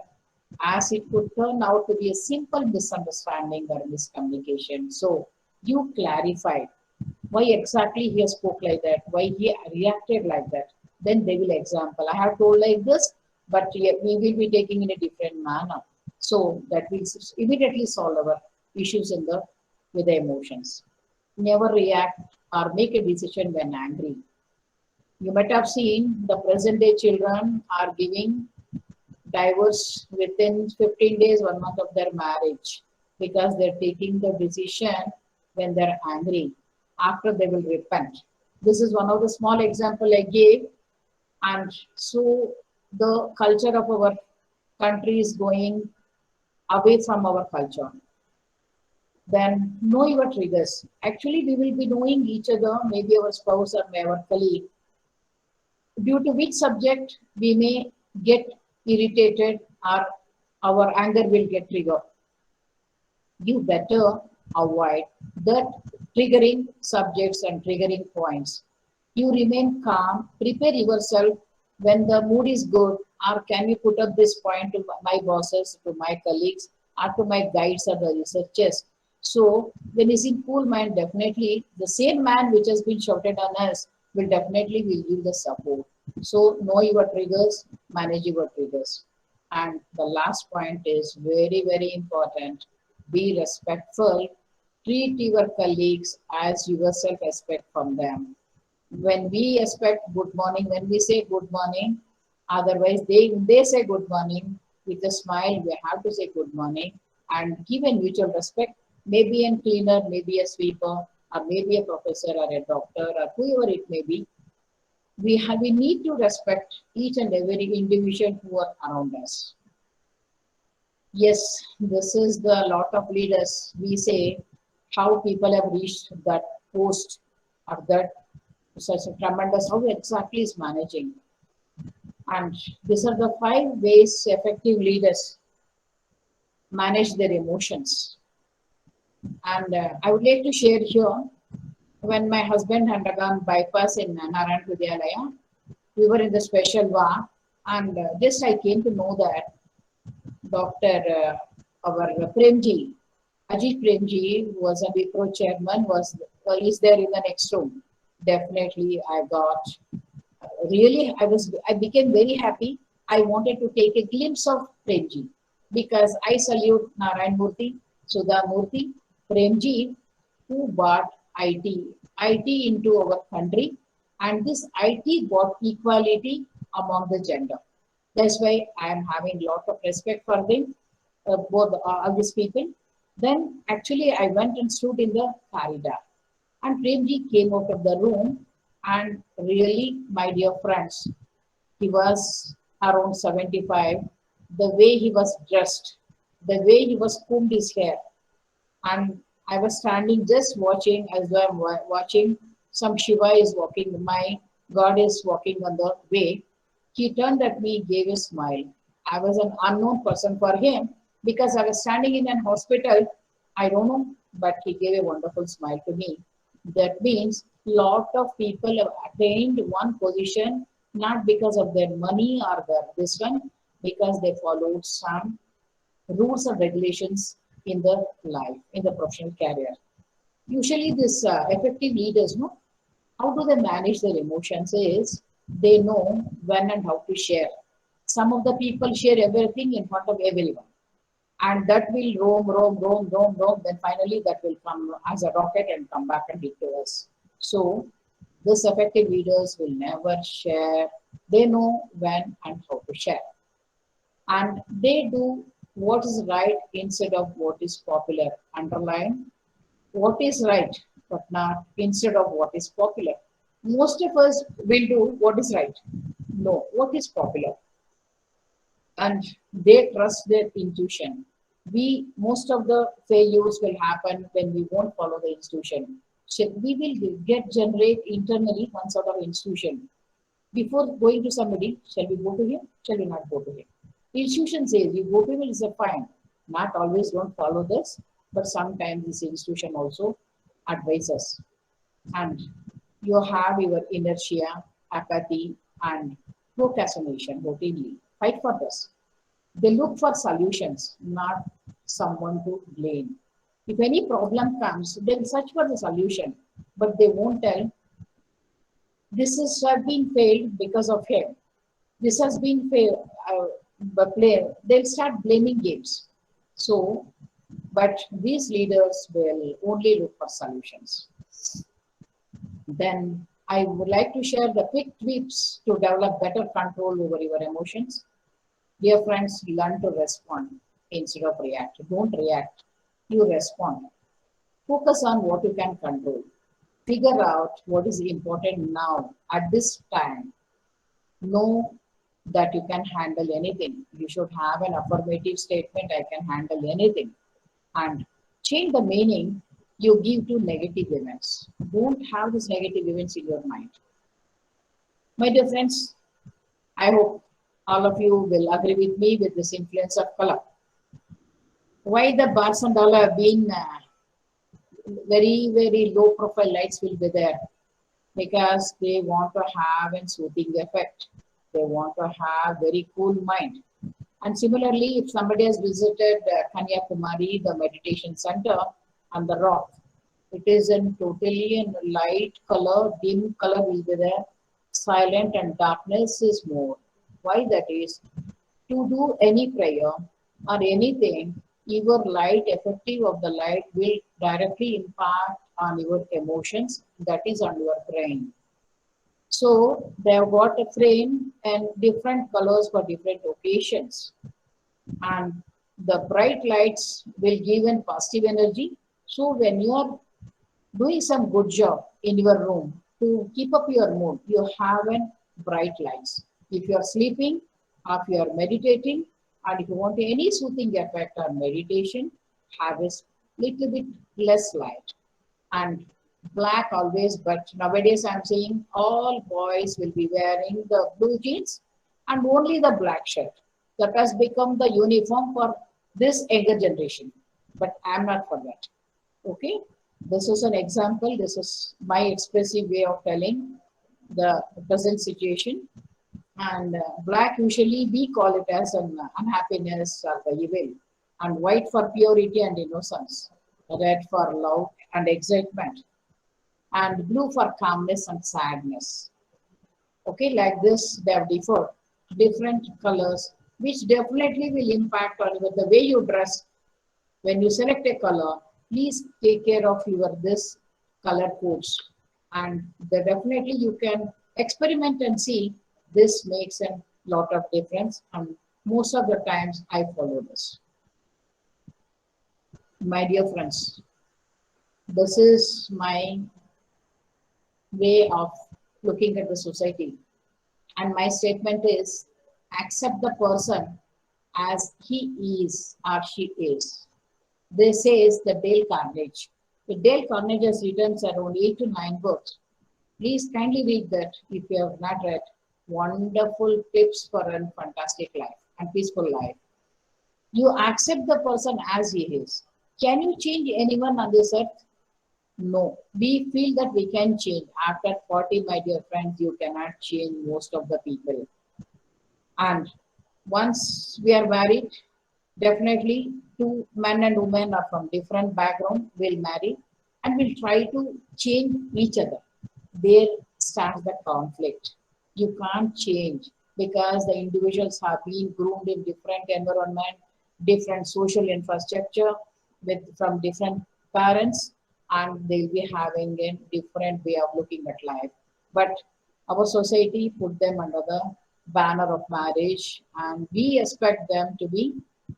as it could turn out to be a simple misunderstanding or miscommunication. So you clarified why exactly he spoke like that, why he reacted like that. Then they will example. I have told like this, but we will be taking in a different manner. So that will immediately solve our issues in the with the emotions. Never react or make a decision when angry. You might have seen the present day children are giving divorce within 15 days, 1 month of their marriage, because they're taking the decision when they're angry. After they will repent. This is one of the small example I gave. And so the culture of our country is going away from our culture. Then know your triggers. Actually, we will be knowing each other, maybe our spouse or our colleague, due to which subject we may get irritated or our anger will get triggered. You better avoid that triggering subjects and triggering points. You remain calm, prepare yourself when the mood is good, or can you put up this point to my bosses, to my colleagues, or to my guides or the researchers. So when he's in cool mind, definitely the same man which has been shouted on us will definitely will give the support. So know your triggers, manage your triggers. And the last point is very, very important. Be respectful. Treat your colleagues as yourself expect from them. When we expect good morning, when we say good morning, otherwise they say good morning with a smile, we have to say good morning and give a mutual respect. Maybe a cleaner, maybe a sweeper, or maybe a professor or a doctor or whoever it may be. We need to respect each and every individual who are around us. Yes, this is the lot of leaders. We say how people have reached that post or that such a tremendous, how exactly is managing. And these are the 5 ways effective leaders manage their emotions. And I would like to share here, when my husband undergone bypass in Narayan Vidyalaya, we were in the special ward, and just I came to know that Dr. Our Premji, Ajit Premji, who was a Wipro chairman, is there in the next room. Definitely, I got really. I became very happy. I wanted to take a glimpse of Premji because I salute Narayan Murthy, Sudha Murthy, Premji, who brought IT into our country, and this IT brought equality among the gender. That's why I am having a lot of respect for them, both all these people. Then actually I went and stood in the corridor, and Premji came out of the room, and really, my dear friends, he was around 75. The way he was dressed, the way he was combed his hair, and I was standing just watching as though I'm watching some Shiva is walking, my God is walking on the way. He turned at me, gave a smile. I was an unknown person for him because I was standing in an hospital. I don't know, but he gave a wonderful smile to me. That means lot of people have attained one position not because of their money or their this one, because they followed some rules and regulations in the life, in the professional career. Usually, this effective leaders, no, how do they manage their emotions? Is they know when and how to share. Some of the people share everything in front of everyone, and that will roam, roam, roam, roam, roam. Then finally, that will come as a rocket and come back and hit to us. So, this effective leaders will never share. They know when and how to share, and they do what is right instead of what is popular. Underline what is right, but not instead of what is popular. Most of us will do what is right. No, what is popular. And they trust their intuition. Most of the failures will happen when we won't follow the institution. So we will generate internally one sort of institution. Before going to somebody, shall we go to him? Shall we not go to him? The institution says you go to him is a fine. Not always don't follow this, but sometimes this institution also advises. And you have your inertia, apathy, and procrastination routinely. Fight for this. They look for solutions, not someone to blame. If any problem comes, they'll search for the solution, but they won't tell this has been failed because of him. This has been failed, but they'll start blaming games. So, but these leaders will only look for solutions. Then I would like to share the quick tips to develop better control over your emotions. Dear friends, learn to respond instead of react. Don't react, you respond. Focus on what you can control. Figure out what is important now at this time. Know that you can handle anything. You should have an affirmative statement, I can handle anything. And change the meaning you give to negative events. Don't have these negative events in your mind. My dear friends, I hope all of you will agree with me with this influence of color. Why the bars and all have been very, very low profile lights will be there? Because they want to have a soothing effect. They want to have very cool mind. And similarly, if somebody has visited Kanyakumari, the meditation center on the rock, it is in totally in light color, dim color will be there, silent and darkness is more. Why that is? To do any prayer or anything, your light, effective of the light will directly impact on your emotions, that is on your brain. So they have got a frame and different colors for different occasions. And the bright lights will give in positive energy. So when you are doing some good job in your room to keep up your mood, you have an bright lights. If you are sleeping, or if you are meditating, and if you want any soothing effect on meditation, have a little bit less light. And black always, but nowadays I'm saying all boys will be wearing the blue jeans and only the black shirt. That has become the uniform for this younger generation. But I'm not for that. Okay? This is an example. This is my expressive way of telling the present situation. And black usually we call it as an unhappiness or the evil. And white for purity and innocence. Red for love and excitement. And blue for calmness and sadness. Okay, like this, they have different colors, which definitely will impact on the way you dress. When you select a color, please take care of your this color codes, and definitely you can experiment and see. This makes a lot of difference, and most of the times I follow this. My dear friends, this is my way of looking at the society. And my statement is, accept the person as he is or she is. This is the Dale Carnegie. The Dale Carnegie has written around 8 to 9 books. Please kindly read that if you have not read. Wonderful tips for a fantastic life. and peaceful life. You accept the person as he is. Can you change anyone on this earth? No. We feel that we can change. After 40, my dear friends, you cannot change most of the people. And once we are married, definitely two men and women are from different background will marry and will try to change each other. There starts the conflict. You can't change because the individuals have been groomed in different environment, different social infrastructure with from different parents, and they'll be having a different way of looking at life. But our society put them under the banner of marriage, and we expect them to be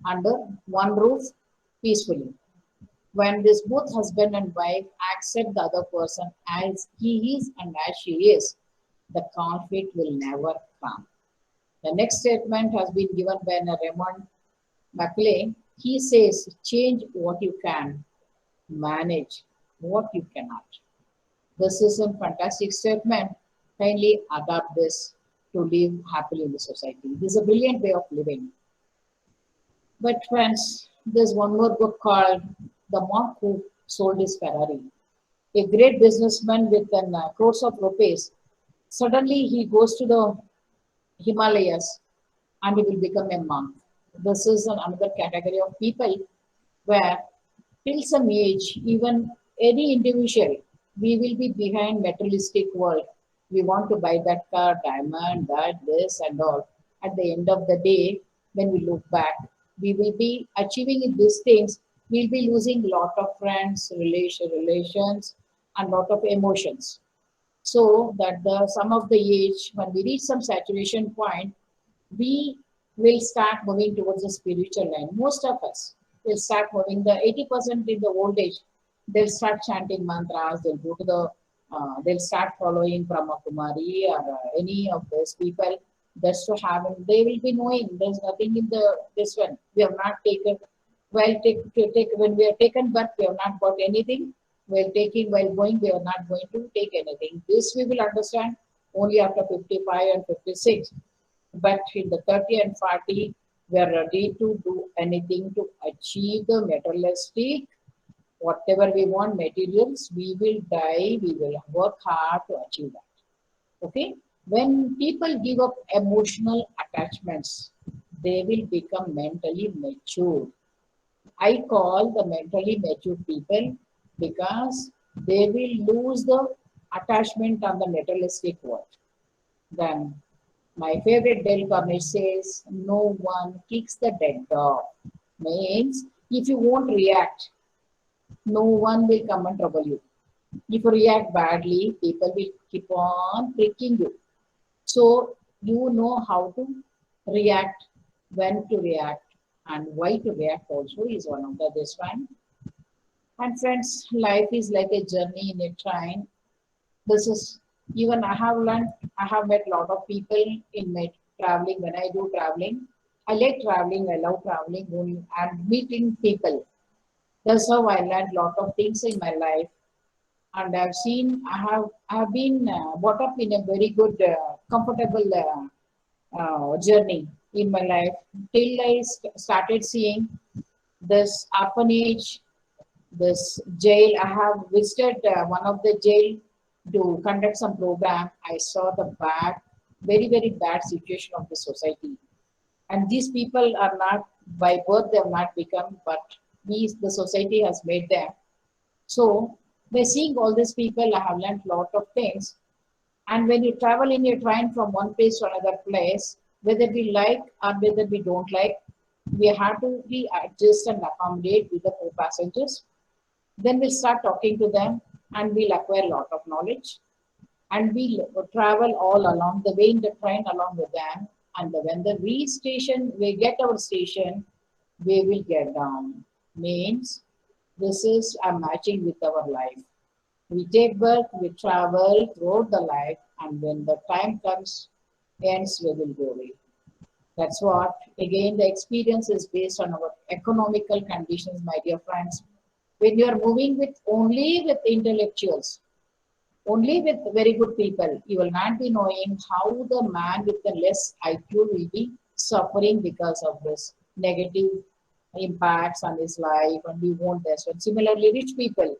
under one roof peacefully. When this both husband and wife accept the other person as he is and as she is, the conflict will never come. The next statement has been given by Raymond McLean. He says, change what you can, manage what you cannot. This is a fantastic statement. Kindly adopt this to live happily in the society. This is a brilliant way of living. But friends, there's one more book called The Monk Who Sold His Ferrari. A great businessman with an crores of rupees, suddenly he goes to the Himalayas and he will become a monk. This is another category of people where till some age, even any individual, we will be behind materialistic world. We want to buy that car, diamond, that, this and all. At the end of the day, when we look back, we will be achieving these things. We'll be losing lot of friends, relations, and lot of emotions. So that the some of the age, when we reach some saturation point, we will start moving towards the spiritual line. Most of us will start moving. The 80% in the old age, they'll start chanting mantras. They'll go to the, they'll start following Brahma Kumari or any of those people. That's to have, and they will be knowing there's nothing in the this one. We have not taken. While when we are taken birth, we have not got anything. While going, we are not going to take anything. This we will understand only after 55 and 56. But in the 30 and 40, we are ready to do anything to achieve the materialistic, whatever we want, materials, we will die, we will work hard to achieve that. Okay? When people give up emotional attachments, they will become mentally mature. I call the mentally mature people because they will lose the attachment on the materialistic world. Then my favorite Dale Carnegie says, no one kicks the dead dog. Means if you won't react, no one will come and trouble you. If you react badly, people will keep on pricking you. So you know how to react, when to react, and why to react also is one of the this one. And friends, life is like a journey in a train. This is even I have learned, I have met a lot of people in my traveling. When I do traveling, I like traveling, I love traveling and meeting people. That's how I learned a lot of things in my life. And I've seen, I have been brought up in a very good, comfortable journey in my life till I started seeing this orphanage, this jail. I have visited one of the jail to conduct some program. I saw the bad, very, very bad situation of the society. And these people are not, by birth, they have not become, but the society has made them. So by seeing all these people, I have learned a lot of things. And when you travel in your train from one place to another place, whether we like or whether we don't like, we have to be adjust and accommodate with the co-passengers. Then we'll start talking to them and we'll acquire a lot of knowledge. And we'll travel all along the way in the train along with them. And when the we get our station, we will get down. Means this is a matching with our life. We take birth, we travel throughout the life, and when the time comes, ends, we will go away. That's what, again, the experience is based on our economical conditions, my dear friends. When you are moving with only with intellectuals, only with very good people, you will not be knowing how the man with the less IQ will be suffering because of this negative impacts on his life, and we want this. And similarly, rich people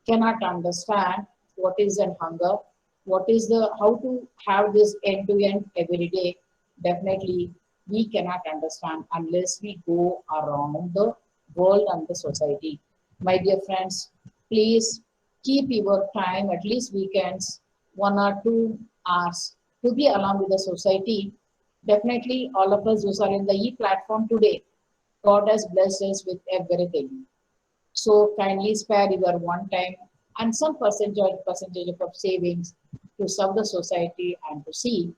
cannot understand what is an hunger, what is the how to have this end to end every day. Definitely, we cannot understand unless we go around the world and the society. My dear friends, please keep your time, at least weekends, 1 or 2 hours to be along with the society. Definitely, all of us who are in the e-platform today, God has blessed us with everything. So kindly spare your one time and some percentage of savings to serve the society and to see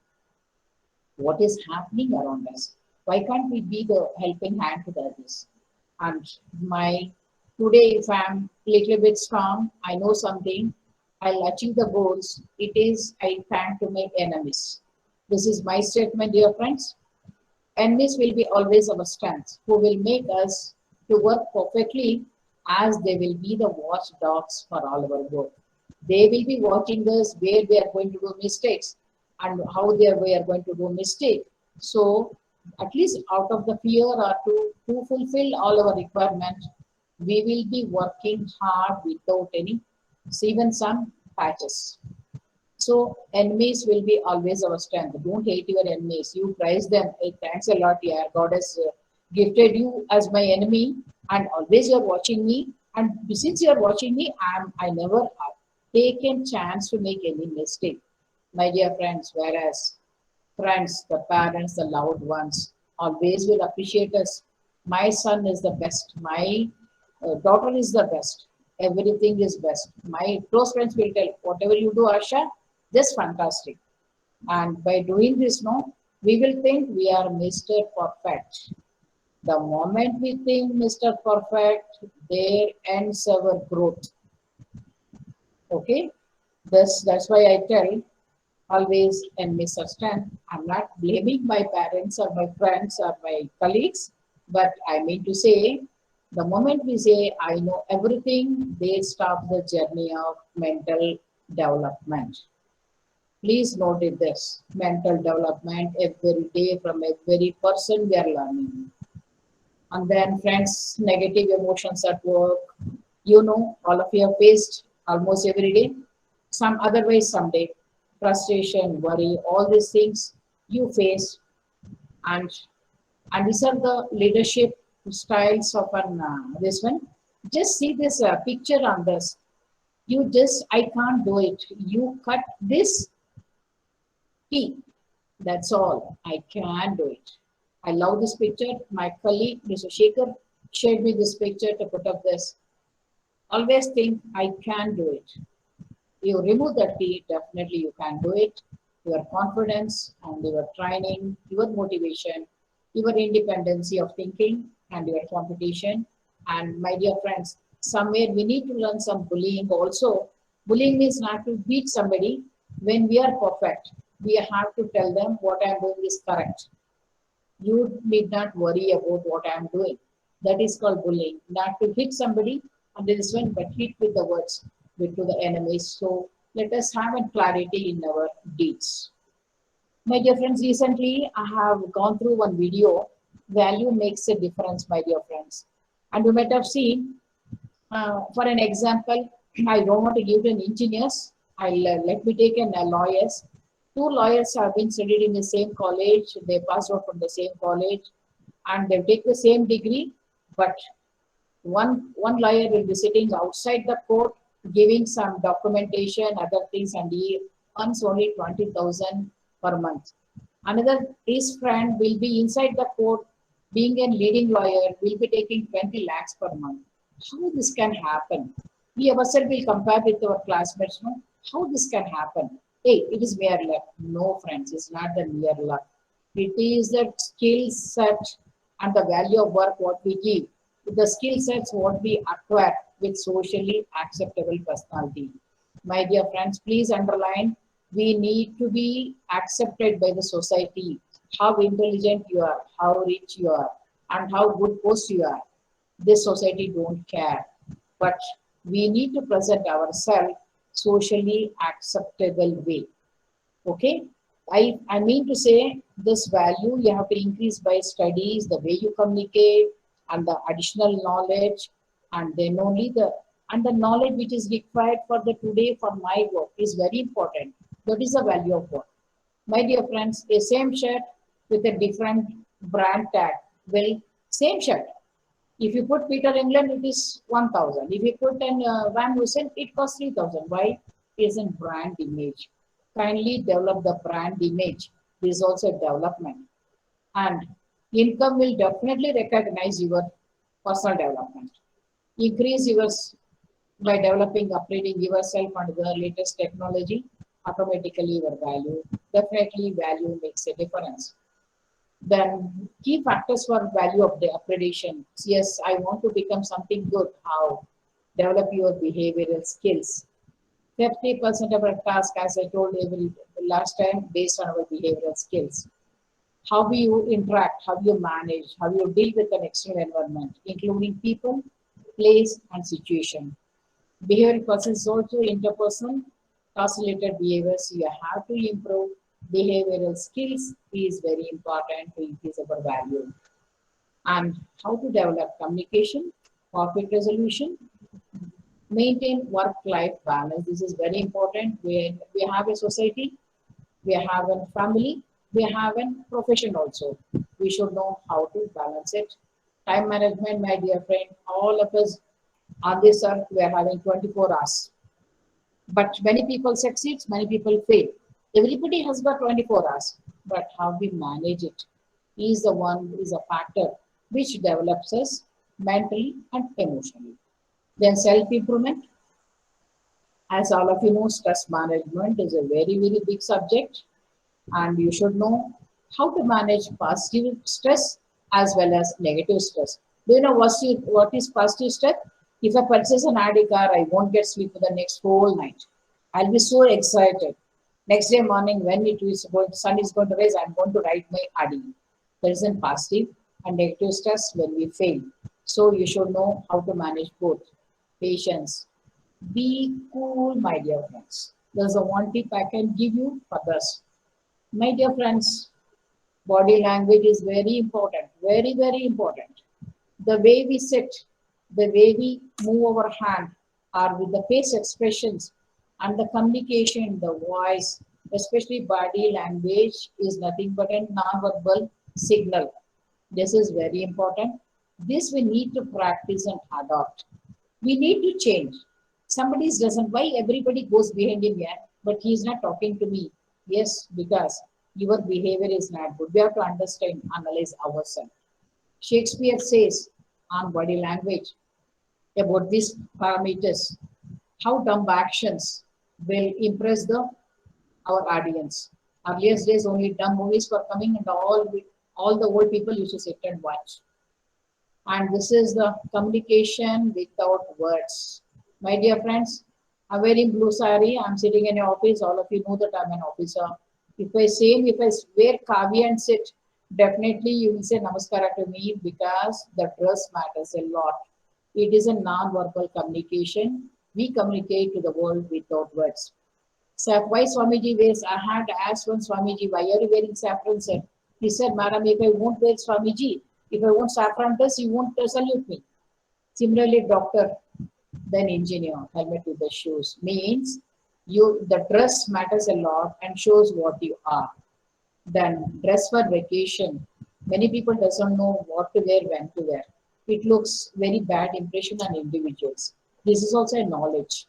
what is happening around us. Why can't we be the helping hand to the others? And my today, if I'm little bit strong, I know something, I'll achieve the goals. It is I thank to my enemies. This is my statement, dear friends. Enemies will be always our strength, who will make us to work perfectly as they will be the watchdogs for all our work. They will be watching us where we are going to do mistakes and how we are going to do mistake. So at least out of the fear or to fulfill all our requirements, we will be working hard without any, even some patches. So enemies will be always our strength. Don't hate your enemies. You praise them. Hey, thanks a lot, yeah. God has gifted you as my enemy, and always you're watching me. And since you're watching me, I never have taken chance to make any mistake, my dear friends. Whereas friends, the parents, the loved ones, always will appreciate us. My son is the best. My daughter is the best. Everything is best. My close friends will tell, whatever you do, Asha, just fantastic. And by doing this, no, we will think we are Mr. Perfect. The moment we think Mr. Perfect, there ends our growth. Okay? That's why I tell always and misunderstand. I'm not blaming my parents or my friends or my colleagues, but I mean to say, the moment we say, I know everything, they stop the journey of mental development. Please note this mental development every day from every person we are learning. And then, friends, negative emotions at work. You know, all of you have faced almost every day, some otherwise someday. Frustration, worry, all these things you face, and these are the leadership styles of an this one. Just see this picture on this. You just I can't do it. You cut this key. That's all. I can do it. I love this picture. My colleague, Mr. Shekhar, shared me this picture to put up this. Always think I can do it. You remove that T, definitely you can do it. Your confidence and your training, your motivation, your independency of thinking and your competition. And my dear friends, somewhere we need to learn some bullying also. Bullying means not to beat somebody. When we are perfect, we have to tell them what I am doing is correct. You need not worry about what I am doing. That is called bullying. Not to hit somebody under this one, but hit with the words with to the enemies. So let us have a clarity in our deeds. My dear friends, recently I have gone through one video. Value makes a difference, my dear friends. And you might have seen, for an example, I don't want to give an engineers. I'll let me take an lawyers. Two lawyers have been studied in the same college. They passed out from the same college, and they take the same degree. But one lawyer will be sitting outside the court, giving some documentation, other things, and he earns only 20,000 per month. Another, his friend will be inside the court, being a leading lawyer, will be taking 20 lakhs per month. How this can happen? We ourselves will compare with our classmates. No? How this can happen? Hey, it is mere luck. No, friends, it's not the mere luck. It is the skill set and the value of work what we give. The skill sets what we acquire with socially acceptable personality. My dear friends, please underline, we need to be accepted by the society. How intelligent you are, how rich you are, and how good post you are. This society don't care. But we need to present ourselves socially acceptable way. Okay? I mean to say this value you have to increase by studies, the way you communicate, and the additional knowledge, and then only the knowledge which is required for the today for my work is very important. That is the value of work. My dear friends, a same shirt with a different brand tag will same shirt. If you put Peter England, it is 1,000. If you put an Van Heusen, it costs 3,000. Why? It is a brand image. Kindly develop the brand image. This is also development. And income will definitely recognize your personal development. Increase yours by developing, upgrading yourself under the latest technology. Automatically your value, definitely value makes a difference. Then key factors for value of the upgradation. Yes, I want to become something good. How? Develop your behavioral skills. 50% of our task, as I told you last time, based on our behavioral skills. How you interact, how you manage, how you deal with an external environment, including people, place, and situation. Behavioral process is also interpersonal, task-related behaviors. You have to improve behavioral skills is very important to increase our value. And how to develop communication, conflict resolution, maintain work-life balance. This is very important. We have a society, we have a family, we have a profession also. We should know how to balance it. Time management, my dear friend, all of us on this earth, we are having 24 hours. But many people succeed, many people fail. Everybody has got 24 hours, but how we manage it is the one is a factor which develops us mentally and emotionally. Then self-improvement. As all of you know, stress management is a very, very big subject, and you should know how to manage positive stress as well as negative stress. Do you know what is positive stress? If I purchase an Audi car, I won't get sleep for the next whole night. I'll be so excited. Next day morning, when sun is going to rise, I'm going to ride my Audi. There is a positive and negative stress when we fail. So you should know how to manage both. Patience. Be cool, my dear friends. There's a one tip I can give you for this. My dear friends, body language is very important, very, very important. The way we sit, the way we move our hand, or with the face expressions and the communication, the voice, especially body language, is nothing but a non-verbal signal. This is very important. This we need to practice and adopt. We need to change. Somebody doesn't, why everybody goes behind him here, but he's not talking to me. Yes, because your behavior is not good. We have to understand, analyze ourselves. Shakespeare says on body language about these parameters, how dumb actions will impress our audience. Earlier days, only dumb movies were coming, and all the old people used to sit and watch. And this is the communication without words. My dear friends, I'm wearing blue sari. I'm sitting in an office. All of you know that I'm an officer. If I wear kavi and sit, definitely you will say namaskara to me because the dress matters a lot. It is a non-verbal communication. We communicate to the world without words. So why Swamiji wears? I had asked one Swamiji, why are you wearing saffron set? He said, Madam, if I won't wear Swamiji, if I won't saffron dress, you won't salute me. Similarly, doctor, then engineer, helmet with the shoes. Means the dress matters a lot and shows what you are. Then dress for vacation. Many people doesn't know what to wear, when to wear. It looks very bad impression on individuals. This is also a knowledge.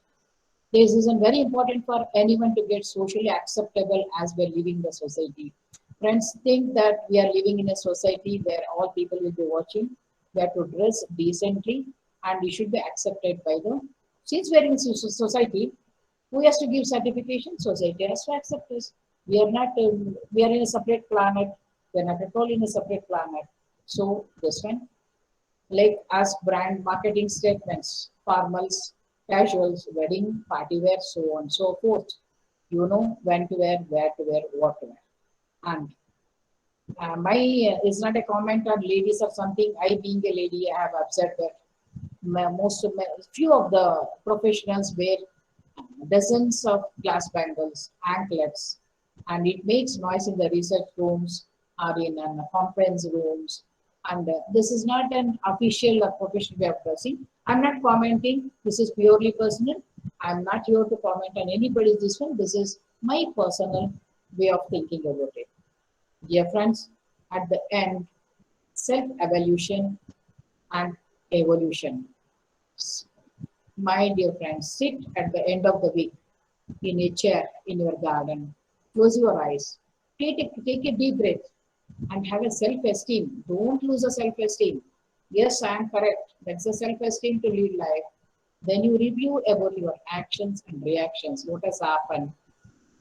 This is very important for anyone to get socially acceptable as we're living in the society. Friends think that we are living in a society where all people will be watching. We have to dress decently and we should be accepted by the, since we're in society, who has to give certification? Society has to accept us. We are not, we are in a separate planet. We are not at all in a separate planet. So this one, like as brand marketing statements, formals, casuals, wedding, party wear, so on and so forth. You know when to wear, where to wear, what to wear. And it's not a comment on ladies or something. I being a lady, I have observed that few of the professionals wear dozens of glass bangles, anklets, and it makes noise in the research rooms or in conference rooms. And this is not an official or professional way of dressing. I'm not commenting. This is purely personal. I'm not here to comment on anybody's this one. This is my personal way of thinking about it. Dear friends, at the end, self-evolution and evolution. My dear friends, sit at the end of the week in a chair in your garden. Close your eyes. Take a deep breath and have a self-esteem. Don't lose a self-esteem. Yes, I am correct. That's a self-esteem to lead life. Then you review about your actions and reactions. What has happened?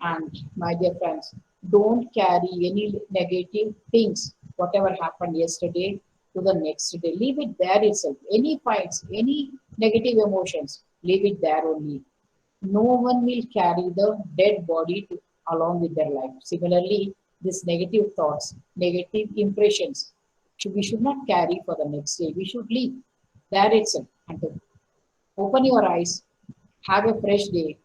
And my dear friends, don't carry any negative things, whatever happened yesterday, to the next day. Leave it there itself. Any fights, any negative emotions, leave it there only. No one will carry the dead body along with their life. Similarly, these negative thoughts, negative impressions, we should not carry for the next day. We should leave there itself. And open your eyes, have a fresh day,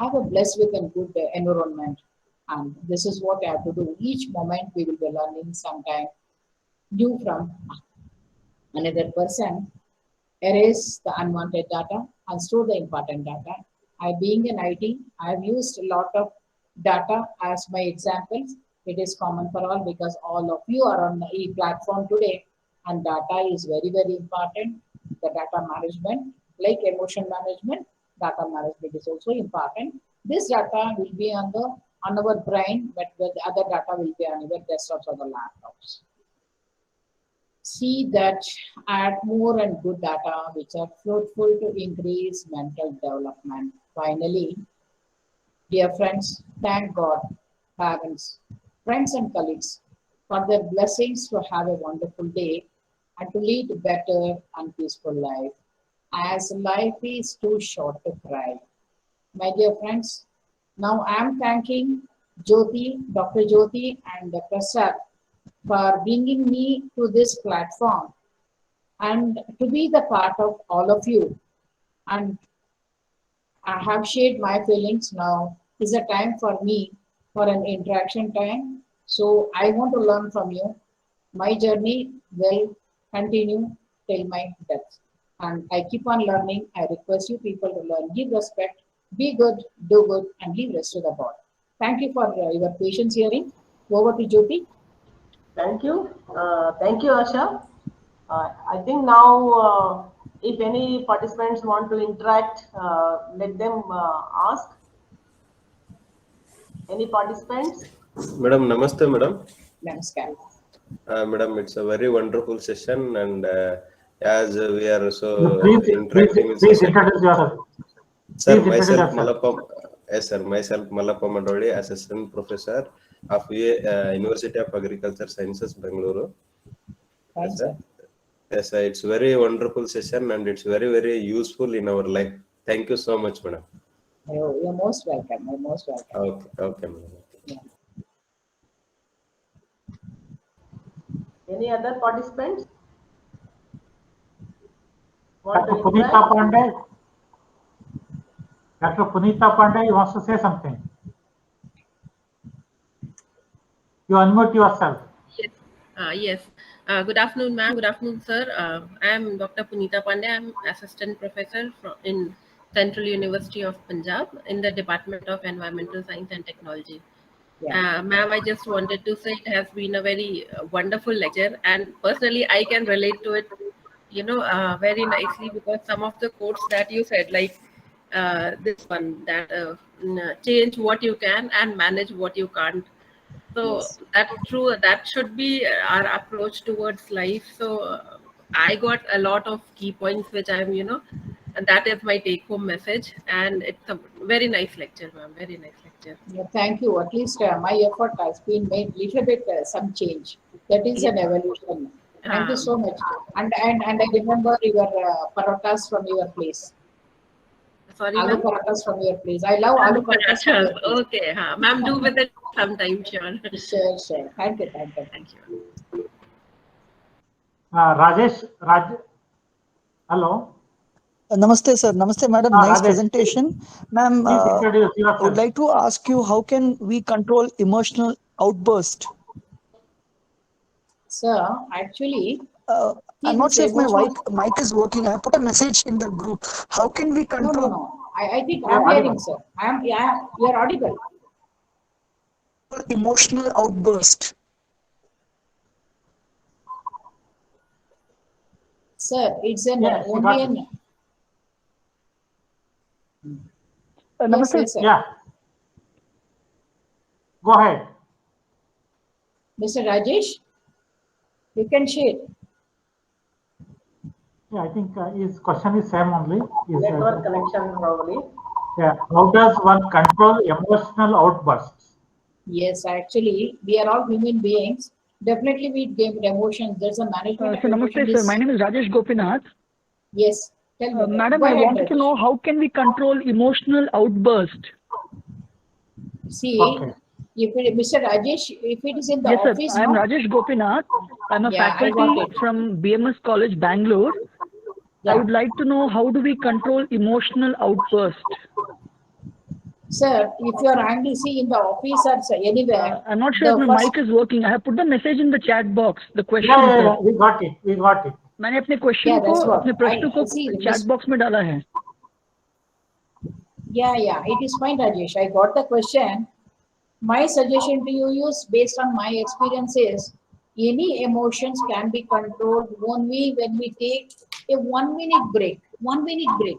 have a blessed with a good environment. And this is what I have to do. Each moment we will be learning sometime new from another person. Erase the unwanted data and store the important data. I, being an IT, I have used a lot of data as my examples. It is common for all because all of you are on the e-platform today, and data is very, very important. The data management, like emotion management, data management is also important. This data will be on our brain, but the other data will be on your desktops or the laptops. See that add more and good data which are fruitful to increase mental development. Finally, dear friends, thank God, parents, friends and colleagues for their blessings to have a wonderful day and to lead a better and peaceful life, as life is too short to cry. My dear friends, now I am thanking Jyothi, Dr. Jyothi and Prasad for bringing me to this platform and to be the part of all of you. And I have shared my feelings. Now is a time for me for an interaction time. So I want to learn from you. My journey will continue till my death. And I keep on learning. I request you people to learn, give respect, be good, do good, and leave rest to the God. Thank you for your patience hearing. Over to Jyothi. Thank you. Thank you, Asha. I think now, if any participants want to interact, let them ask. Any participants? Madam, namaste, madam. Namaskar. Madam, it's a very wonderful session, and as we are so interacting with please introduce yourself. Sir, myself Malapam, yes, sir, myself Malapam Mandoli, Assistant Professor of University of Agriculture Sciences, Bengaluru. Yes, sir. Yes, sir, it's very wonderful session, and it's very, very useful in our life. Thank you so much, madam. You're most welcome. You're most welcome. Okay, madam. Yeah. Any other participants? Dr. Punita Pandey. Dr. Punita Pandey wants to say something. You unmute yourself. Yes. Yes. Good afternoon, ma'am. Good afternoon, sir. I am Dr. Punita Pandey. I am Assistant Professor in Central University of Punjab in the Department of Environmental Science and Technology. Yeah. Ma'am, I just wanted to say it has been a very wonderful lecture, and personally, I can relate to it, very nicely, because some of the quotes that you said, like this one, that change what you can and manage what you can't. So Yes. that's true. That should be our approach towards life. So I got a lot of key points, which I'm, and that is my take-home message. And it's a very nice lecture, ma'am. Very nice lecture. Yeah, thank you. At least my effort has been made little bit some change. That is an evolution. Thank you so much. And I remember your parotas from your place. Sorry, Aloo ma'am. parathas from your place. I love aloo parathas from your place. Okay, ma'am, do with it sometime, sure. Sure. Thank you. Thank you. Rajesh, hello. Namaste, sir. Namaste, madam. Nice Rajesh, presentation. Ma'am, please introduce I would yourself. like to ask you, how can we control emotional outburst? Sir, actually, I'm see not this sure if my emotional. mic is working. I put a message in the group. How can we No, no, control no. I think Yeah, I'm hearing, audible. sir. Yeah, you are audible. emotional outburst? Sir, it's an Yes, you only got it. an. Yes, Namaste. yes, sir. Yeah. Go ahead. Mr. Rajesh, you can share. Yeah, I think his question is same only. Network connection probably. Yeah. How does one control emotional outbursts? Yes, actually, we are all human beings. Definitely, we give emotions. There's a management of So emotion. namaste, sir. My name is Rajesh Gopinath. Yes, tell me. Madam, Go I ahead, wanted to Rajesh. know, how can we control emotional outburst? See, Okay. Mr. Rajesh, if it is in the Yes, sir. office, I am no? Rajesh Gopinath. I'm a Yeah, I got faculty it. from BMS College, Bangalore. I Yeah. would like to know, how do we control emotional outburst? Sir, if you are angry, see in the office or anywhere, I'm not sure if the my first. mic is working. I have put the message in the chat box, the question, Yeah, sir. we got it. We got it. मैंने अपने Yeah, question को, that's what. अपने प्रश्न को I see. Chat box में डाला है. Yeah, it is fine, Rajesh. I got the question. My suggestion to you is based on my experiences. Any emotions can be controlled only when we take a 1 minute break. 1 minute break.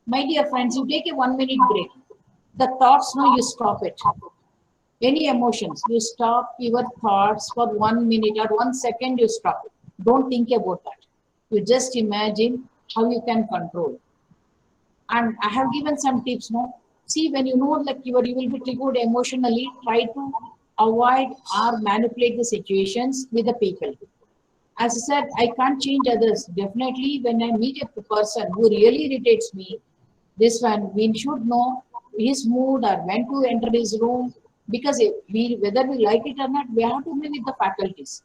My dear friends, you take a 1 minute break. The thoughts, no, you stop it. Any emotions, you stop your thoughts for 1 minute or 1 second, you stop. Don't think about that. You just imagine how you can control. And I have given some tips, no? See, when you know like you will be triggered emotionally, try to avoid or manipulate the situations with the people. As I said, I can't change others. Definitely, when I meet a person who really irritates me, this one, we should know his mood or when to enter his room, because if whether we like it or not, we have to be with the faculties.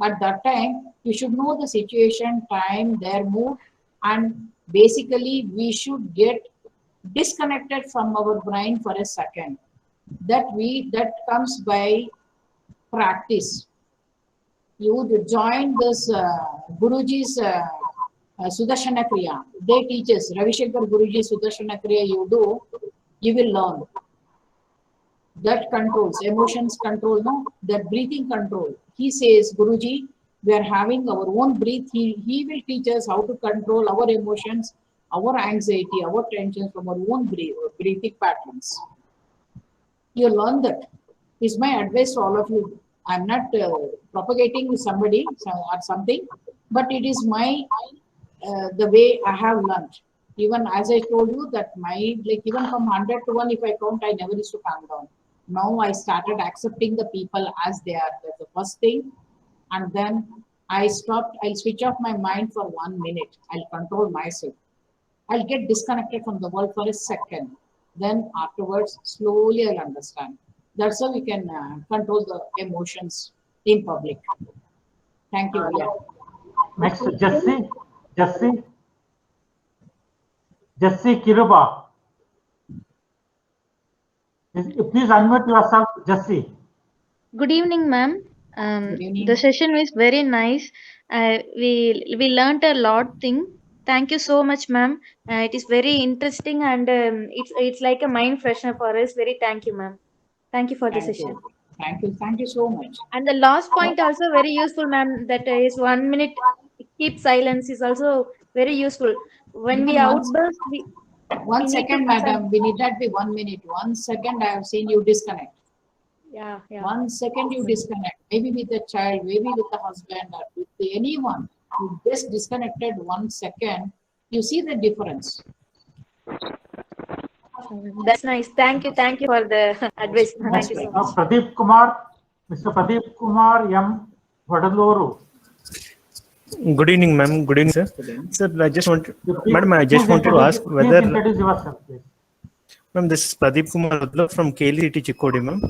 At that time, you should know the situation, time, their mood, and basically we should get disconnected from our brain for a second. That comes by practice. You would join this Guruji's Sudarshana Kriya. They teach us, Ravi Shankar Guruji Sudarshana Kriya you do, you will learn. That controls, emotions control, no? That breathing control. He says, Guruji, we are having our own breath. He will teach us how to control our emotions, our anxiety, our tensions from our own breathing patterns. You learn that. Is my advice to all of you. I'm not propagating somebody or something, but it is my the way I have learned. Even as I told you that like even from 100 to 1, if I count, I never used to calm down. Now I started accepting the people as they are. That's the first thing. And then I stopped. I'll switch off my mind for 1 minute. I'll control myself. I'll get disconnected from the world for a second. Then afterwards, slowly I'll understand. That's how we can control the emotions in public. Thank you. Yeah. Next, Jesse Kiruba. Please unmute yourself, Jesse. Good evening, ma'am. Good evening. The session was very nice. We learned a lot thing. Thank you so much, ma'am. It is very interesting and it's like a mind freshener for us. Very thank you, ma'am. Thank you for the Thank session. you. Thank you. Thank you so much. And the last point also very useful, ma'am. That is 1 minute keep silence is also very useful. When we Even outburst, we 1 need to second, keep silence. madam. We need not be 1 minute. 1 second, I have seen you disconnect. Yeah. 1 second you disconnect. Maybe with the child, maybe with the husband, or with anyone. You just disconnected 1 second. You see the difference. That's nice. Thank you for the advice. Thank you so much. Pradeep Kumar, Mr. Pradeep Kumar M. Vadaluru. Good evening, ma'am. Good evening, sir. Sir, I just want, madam, I just wanted to ask Please whether, introduce yourself, please. ma'am, this is Pradeep Kumar from KIOCL Chikkodi, ma'am.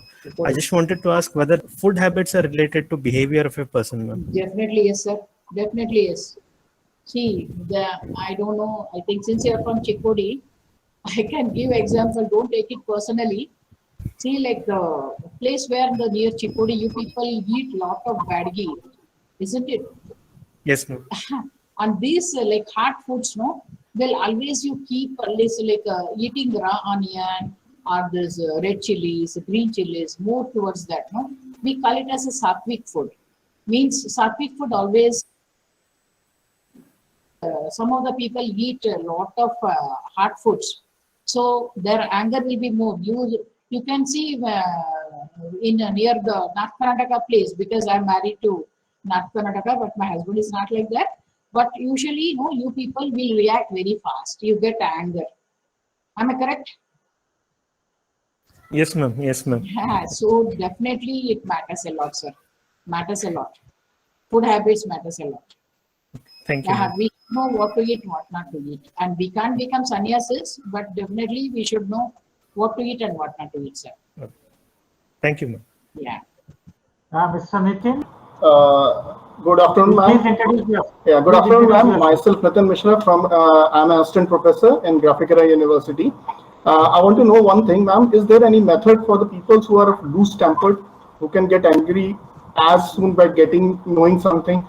I just wanted to ask whether food habits are related to behavior of a person, ma'am. Definitely yes, sir. Definitely yes. See, I don't know, I think since you're from Chikkodi, I can give example, don't take it personally. See, like the place where the near Chikkodi, you people eat lot of badgi, isn't it? Yes, ma'am. And these like hard foods, no, will always you keep this like eating raw onion or this red chilies, green chilies, more towards that, no. We call it as a sattvic food. Means sattvic food always some of the people eat a lot of hard foods, so their anger will be more. You can see in near the North Karnataka place, because I'm married to North Karnataka, but my husband is not like that. But usually, you people will react very fast. You get anger. Am I correct? Yes, ma'am. Yes, ma'am. Yeah, so definitely it matters a lot, sir. Matters a lot. Food habits matters a lot. Thank you, Yeah, ma'am. we know what to eat, what not to eat. And we can't become sannyasis, but definitely we should know what to eat and what not to eat, sir. Thank you, ma'am. Yeah. Mr. Nitin, Good afternoon, please ma'am. introduce yourself. Yeah, good Please afternoon, introduce ma'am. yourself. Myself, Nitin Mishra from, I'm an assistant professor in Graphicera University. I want to know one thing, ma'am. Is there any method for the people who are loose-tempered, who can get angry as soon by knowing something?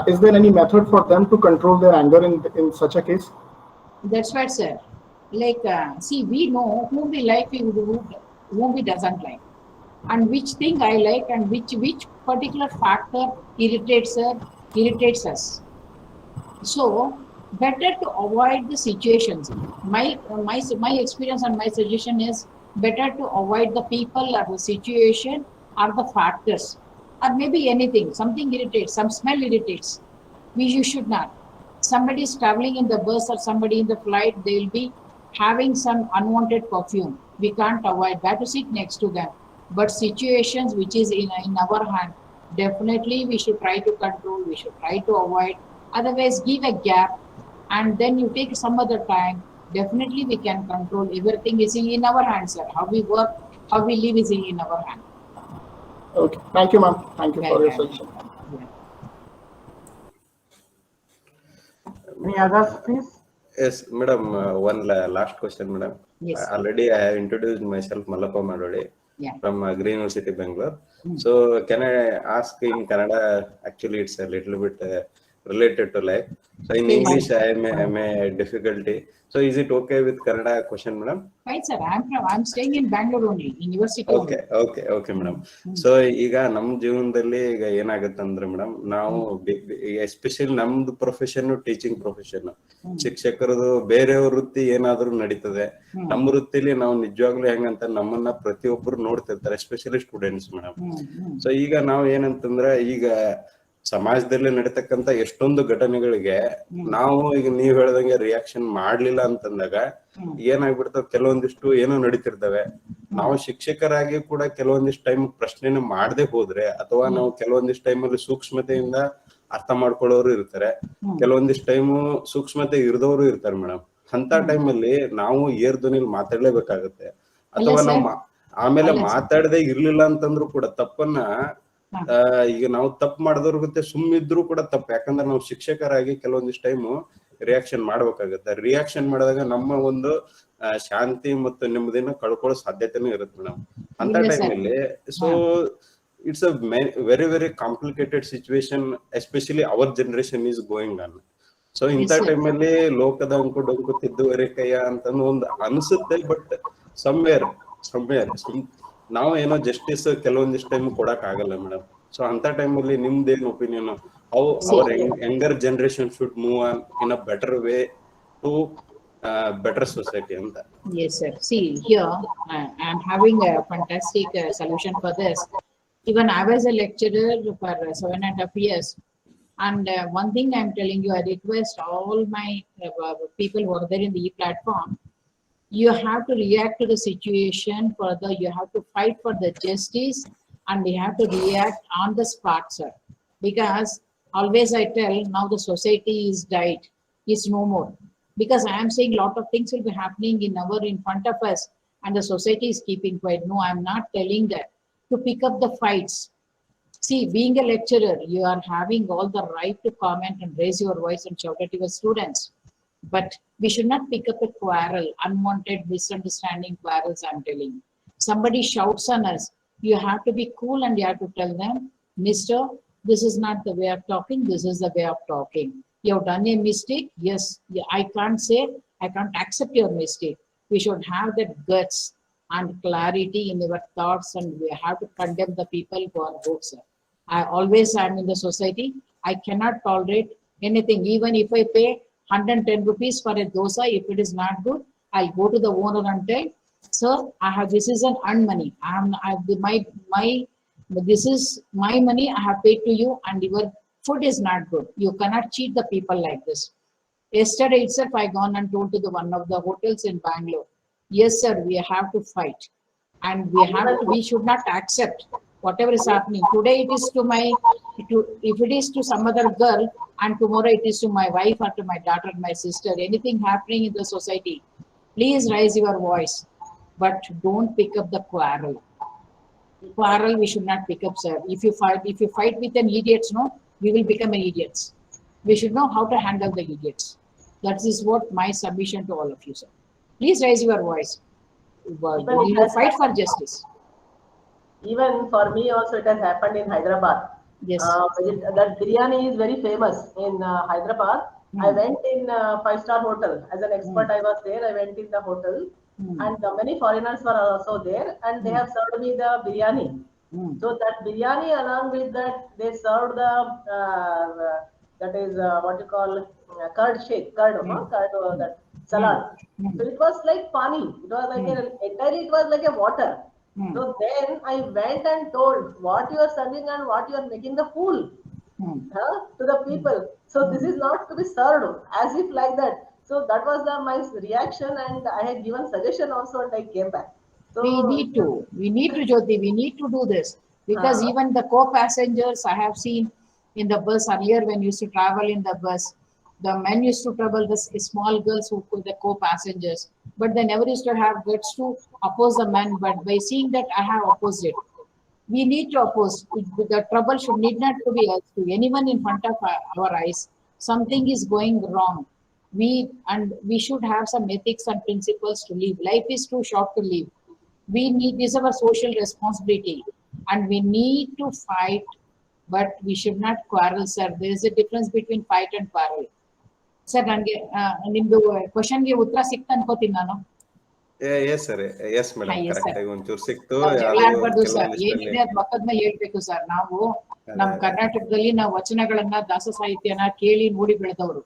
Is there any method for them to control their anger in such a case? That's right, sir. Like, see, we know whom we like, whom we doesn't like, and which thing I like, and which particular factor irritates us. So better to avoid the situations. My experience and my suggestion is better to avoid the people or the situation or the factors, or maybe anything. Something irritates, some smell irritates. You should not. Somebody is traveling in the bus or somebody in the flight, they will be having some unwanted perfume. We can't avoid that to sit next to them. But situations which is in our hand, definitely we should try to control, we should try to avoid. Otherwise, give a gap and then you take some other time. Definitely we can control. Everything is in our hands, sir. How we work, how we live is in our hand. Okay. Thank you, ma'am. Thank you for your suggestion. Yeah. Any others, please? Yes, madam. One last question, madam. Yes. Already I have introduced myself, Mallappa Madode, Yeah. from Green University, Bengaluru. So can I ask in Kannada? Actually, it's a little bit related to life. So in English, I may difficulty. So is it okay with Kannada question, madam? Right, sir. I'm staying in Bangalore only, university. Okay, madam. So ಈಗ ನಮ್ ಜೀವನದಲ್ಲಿ ಈಗ ಏನಾಗತ್ತಂದ್ರೆ madam, ನಾವು especially ನಮ್ದು profession teaching profession, ಶಿಕ್ಷಕರದು ಬೇರೆಯವ್ರ ವೃತ್ತಿ ಏನಾದ್ರೂ ನಡೀತದೆ. ನಮ್ಮ ವೃತ್ತಿಲಿ ನಾವು ನಿಜವಾಗ್ಲೂ ಹೆಂಗಂತ ನಮ್ಮನ್ನ ಪ್ರತಿಯೊಬ್ಬರು ನೋಡ್ತಿರ್ತಾರೆ, ಎಸ್ಪೆಷಲಿ ಸ್ಟೂಡೆಂಟ್ಸ್ ಮೇಡಮ್. ಸೊ ಈಗ ನಾವು ಏನಂತಂದ್ರೆ, ಈಗ ಸಮಾಜದಲ್ಲಿ ನಡೀತಕ್ಕಂತ ಎಷ್ಟೊಂದು ಘಟನೆಗಳಿಗೆ ನಾವು ಈಗ ನೀವ್ ಹೇಳ್ದಂಗೆ ರಿಯಾಕ್ಷನ್ ಮಾಡ್ಲಿಲ್ಲ ಅಂತಂದಾಗ ಏನಾಗ್ಬಿಡ್ತಾವ, ಕೆಲವೊಂದಿಷ್ಟು ಏನೋ ನಡೀತಿರ್ತವೆ. ನಾವು ಶಿಕ್ಷಕರಾಗಿ ಕೂಡ ಕೆಲವೊಂದಿಷ್ಟು ಟೈಮ್ ಪ್ರಶ್ನೆನ ಮಾಡದೆ ಹೋದ್ರೆ, ಅಥವಾ ನಾವು ಕೆಲವೊಂದಿಷ್ಟು ಟೈಮಲ್ಲಿ ಸೂಕ್ಷ್ಮತೆಯಿಂದ ಅರ್ಥ ಮಾಡ್ಕೊಳ್ಳೋರು ಇರ್ತಾರೆ, ಕೆಲವೊಂದಿಷ್ಟು ಟೈಮು ಸೂಕ್ಷ್ಮತೆ ಇರದವರು ಇರ್ತಾರೆ ಮೇಡಮ್. ಅಂತ ಟೈಮಲ್ಲಿ ನಾವು ಧ್ವನಿಲಿ ಮಾತಾಡ್ಲೇಬೇಕಾಗತ್ತೆ. ಅಥವಾ ನಾವು ಆಮೇಲೆ ಮಾತಾಡದೆ ಇರ್ಲಿಲ್ಲ ಅಂತಂದ್ರು ಕೂಡ ತಪ್ಪನ್ನ, ಈಗ ನಾವು ತಪ್ಪು ಮಾಡಿದವ್ರ ಜೊತೆ ಸುಮ್ಮಿದ್ರು ಕೂಡ ತಪ್ಪು. ಯಾಕಂದ್ರೆ ನಾವು ಶಿಕ್ಷಕರಾಗಿ ಕೆಲವೊಂದಿಷ್ಟು ಟೈಮು ರಿಯಾಕ್ಷನ್ ಮಾಡ್ಬೇಕಾಗತ್ತೆ. ರಿಯಾಕ್ಷನ್ ಮಾಡಿದಾಗ ನಮ್ಮ ಒಂದು ಶಾಂತಿ ಮತ್ತು ನೆಮ್ಮದಿನ ಕಳ್ಕೊಳ್ಳೋ ಸಾಧ್ಯತೆನೂ ಇರುತ್ತೆ ಮೇಡಮ್. ಅಂತ ಟೈಮಲ್ಲಿ so it's a very very complicated situation, especially our generation is going on. So ಇಂಥ ಟೈಮಲ್ಲಿ ಲೋಕದ ಅಂಕು ಡೊಂಕು ತಿದ್ದುವರೆ ಕೈಯ ಅಂತಂದು ಒಂದು ಅನ್ಸುತ್ತೆ. ಬಟ್ ಸಮ್ವೇರ್ ನಾವು ಏನೋ ಜಸ್ಟಿಸ್ ಕೆಲವೊಂದಿಷ್ಟು ಟೈಮ್ ಕೊಡಕ್ ಆಗಲ್ಲ ಮೇಡಮ್. ಸೊ ಅಂತ ಟೈಮಲ್ಲಿ ನಿಮ್ದೇನು opinion, how our younger generation should move on in a better way to better society and that. Yes, sir. See, here I'm having a fantastic solution for this. Even I was a lecturer for 7.5 years. And one thing I'm telling you, I request all my people who are there in the platform, you have to react to the situation further. You have to fight for the justice and you have to react on the spot, sir. Because always I tell, now the society is died, is no more. Because I am saying a lot of things will be happening in front of us and the society is keeping quiet. No, I'm not telling that. To pick up the fights. See, being a lecturer, you are having all the right to comment and raise your voice and shout at your students. But we should not pick up a quarrel, unwanted misunderstanding quarrels, I'm telling you. Somebody shouts on us, you have to be cool and you have to tell them, Mister, this is not the way of talking, this is the way of talking. You have done a mistake, yes, I can't accept your mistake. We should have that guts and clarity in our thoughts, and we have to condemn the people who are good, sir. I always am in the society. I cannot tolerate anything. Even if I pay 110 rupees for a dosa, if it is not good, I'll go to the owner and tell, sir, this is an earned money. This is my money. I have paid to you, and your food is not good. You cannot cheat the people like this. Yesterday itself, I gone and told to one of the hotels in Bangalore, yes, sir, we have to fight, and we should not accept whatever is happening. Today it is if it is to some other girl, and tomorrow it is to my wife or to my daughter, my sister, anything happening in the society, please raise your voice, but don't pick up the quarrel. Quarrel we should not pick up, sir. If you fight with an idiot, no, we will become idiots. We should know how to handle the idiots. That is what my submission to all of you, sir. Please raise your voice. We will fight for justice. Even for me also, it has happened in Hyderabad. Yes. That biryani is very famous in Hyderabad. I went in a 5-star hotel. As an expert, I was there. I went in the hotel. And many foreigners were also there. And they have served me the biryani. So that biryani, along with that, they served the, that is what you call curd shake, that salad. So it was like pani. It was like entirely, it was like a water. So then I went and told what you are serving and what you are making the fool to the people. So this is not to be served as if like that. So that was my reaction, and I had given suggestion also, and I came back. So we need to, Jyothi, we need to do this, because even the co-passengers I have seen in the bus earlier, when you used to travel in the bus, the men used to trouble the small girls who were the co-passengers, but they never used to have guts to oppose the men. But by seeing that, I have opposed it. We need to oppose. The trouble need not to be to anyone in front of our eyes. Something is going wrong. We should have some ethics and principles to live. Life is too short to live. This is our social responsibility, and we need to fight, but we should not quarrel, sir. There is a difference between fight and quarrel. Sir, nimdu question ge uttara sikta ಅನ್ಕೋತೀನಿ ನಾನು. Yes, sir. Yes, madam. Correct. ಒಂಚೂರು ಸಿಕ್ತು. ಏನಿದೆ ಅದು ಮಕ್ಕದ ಮೇಲೆ ಹೇಳ್ಬೇಕು sir. ನಾವು ನಮ್ಮ ಕರ್ನಾಟಕದಲ್ಲಿ ನಾವು ವಚನಗಳನ್ನ, ದಾಸ ಸಾಹಿತ್ಯನ ಕೇಳಿ ನೋಡಿ ಬೆಳೆದವರು.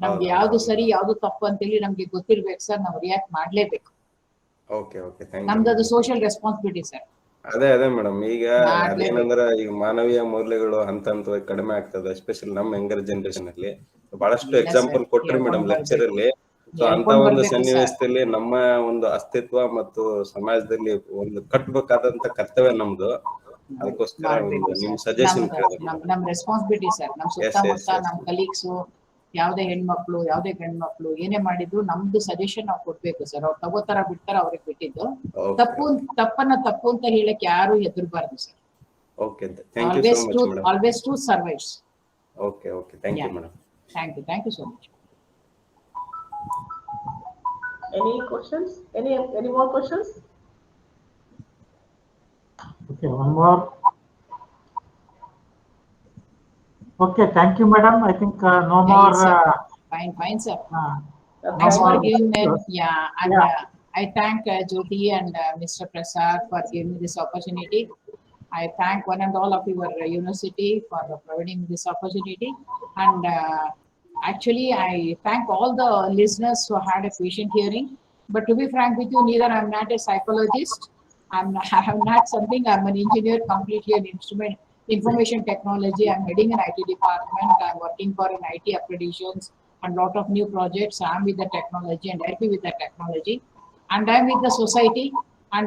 ನಮ್ಗೆ ಯಾವ್ದು ಸರಿ ಯಾವ್ದು ತಪ್ಪು ಅಂತೇಳಿ ನಮ್ಗೆ ಗೊತ್ತಿರ್ಬೇಕು ಸರ್. ನಾವು ರಿಯಾಕ್ಟ್ ಮಾಡ್ಲೇಬೇಕು. Okay, thank you. ನಮ್ದು ಅದು ಸೋಷಿಯಲ್ ರೆಸ್ಪಾನ್ಸಿಬಿಲಿಟಿ ಸರ್. ಅದೇ ಮೇಡಮ್. ಈಗ ಅದೇನಂದ್ರ ಈಗ ಮಾನವೀಯ ಮೌಲ್ಯಗಳು ಹಂತವಾಗಿ ಕಡಿಮೆ ಆಗ್ತದೆ, ಎಸ್ಪೆಷಲಿ ನಮ್ಮ ಯಂಗರ್ ಜನರೇಷನ್ ಅಲ್ಲಿ. ಬಹಳಷ್ಟು ಎಕ್ಸಾಂಪಲ್ ಕೊಟ್ರಿ ಮೇಡಮ್ ಲೆಕ್ಚರ್ ಅಲ್ಲಿ. ಸೊ ಅಂತ ಒಂದು ಸನ್ನಿವೇಶದಲ್ಲಿ ನಮ್ಮ ಒಂದು ಅಸ್ತಿತ್ವ ಮತ್ತು ಸಮಾಜದಲ್ಲಿ ಒಂದು ಕಟ್ಟಬೇಕಾದಂತ ಕರ್ತವ್ಯ ನಮ್ದು. ಅದಕ್ಕೋಸ್ಕರ ನಿಮ್ ಸಜೆಷನ್ ನಮ್ ರೆಸ್ಪಾನ್ಸಿಬಿಲಿಟಿ ಸರ್. ನಮ್ ಸುತ್ತಮುತ್ತ ನಮ್ ಕಲೀಗ್ಸ್, ಯಾವ್ದೇ ಹೆಣ್ಮಕ್ಳು ಯಾವ್ದೇ ಗಂಡ್ಮಕ್ಳು ಏನೇ ಮಾಡಿದ್ರು ನಮ್ದು ಸಜೆಷನ್ ನಾವು ಕೊಡ್ಬೇಕು ಸರ್. ಅವ್ರು ತಗೋತಾರ ಬಿಡ್ತಾರ ಅವ್ರಿಗೆ ಬಿಟ್ಟಿದ್ದು. ತಪ್ಪು ಅಂತ ಹೇಳಕ್ ಯಾರು ಹೆದರ್ಬಾರ್ದು ಸರ್. Okay, thank you so much madam. Always to survives. Okay, thank you madam. Thank you so much. Any questions? Any more questions? Okay, one more. Okay, thank you, madam. I think no more. Fine, sir. Thanks for giving me. And I thank Jyothi and Mr. Prasad for giving me this opportunity. I thank one and all of your university for providing me this opportunity. And actually, I thank all the listeners who had a patient hearing. But to be frank with you, neither I'm not a psychologist. I am not something. I'm an engineer, completely an information technology. I'm heading an IT department. I'm working for an IT accreditations and lot of new projects. I'm with the technology and happy with the technology. And I'm with the society. And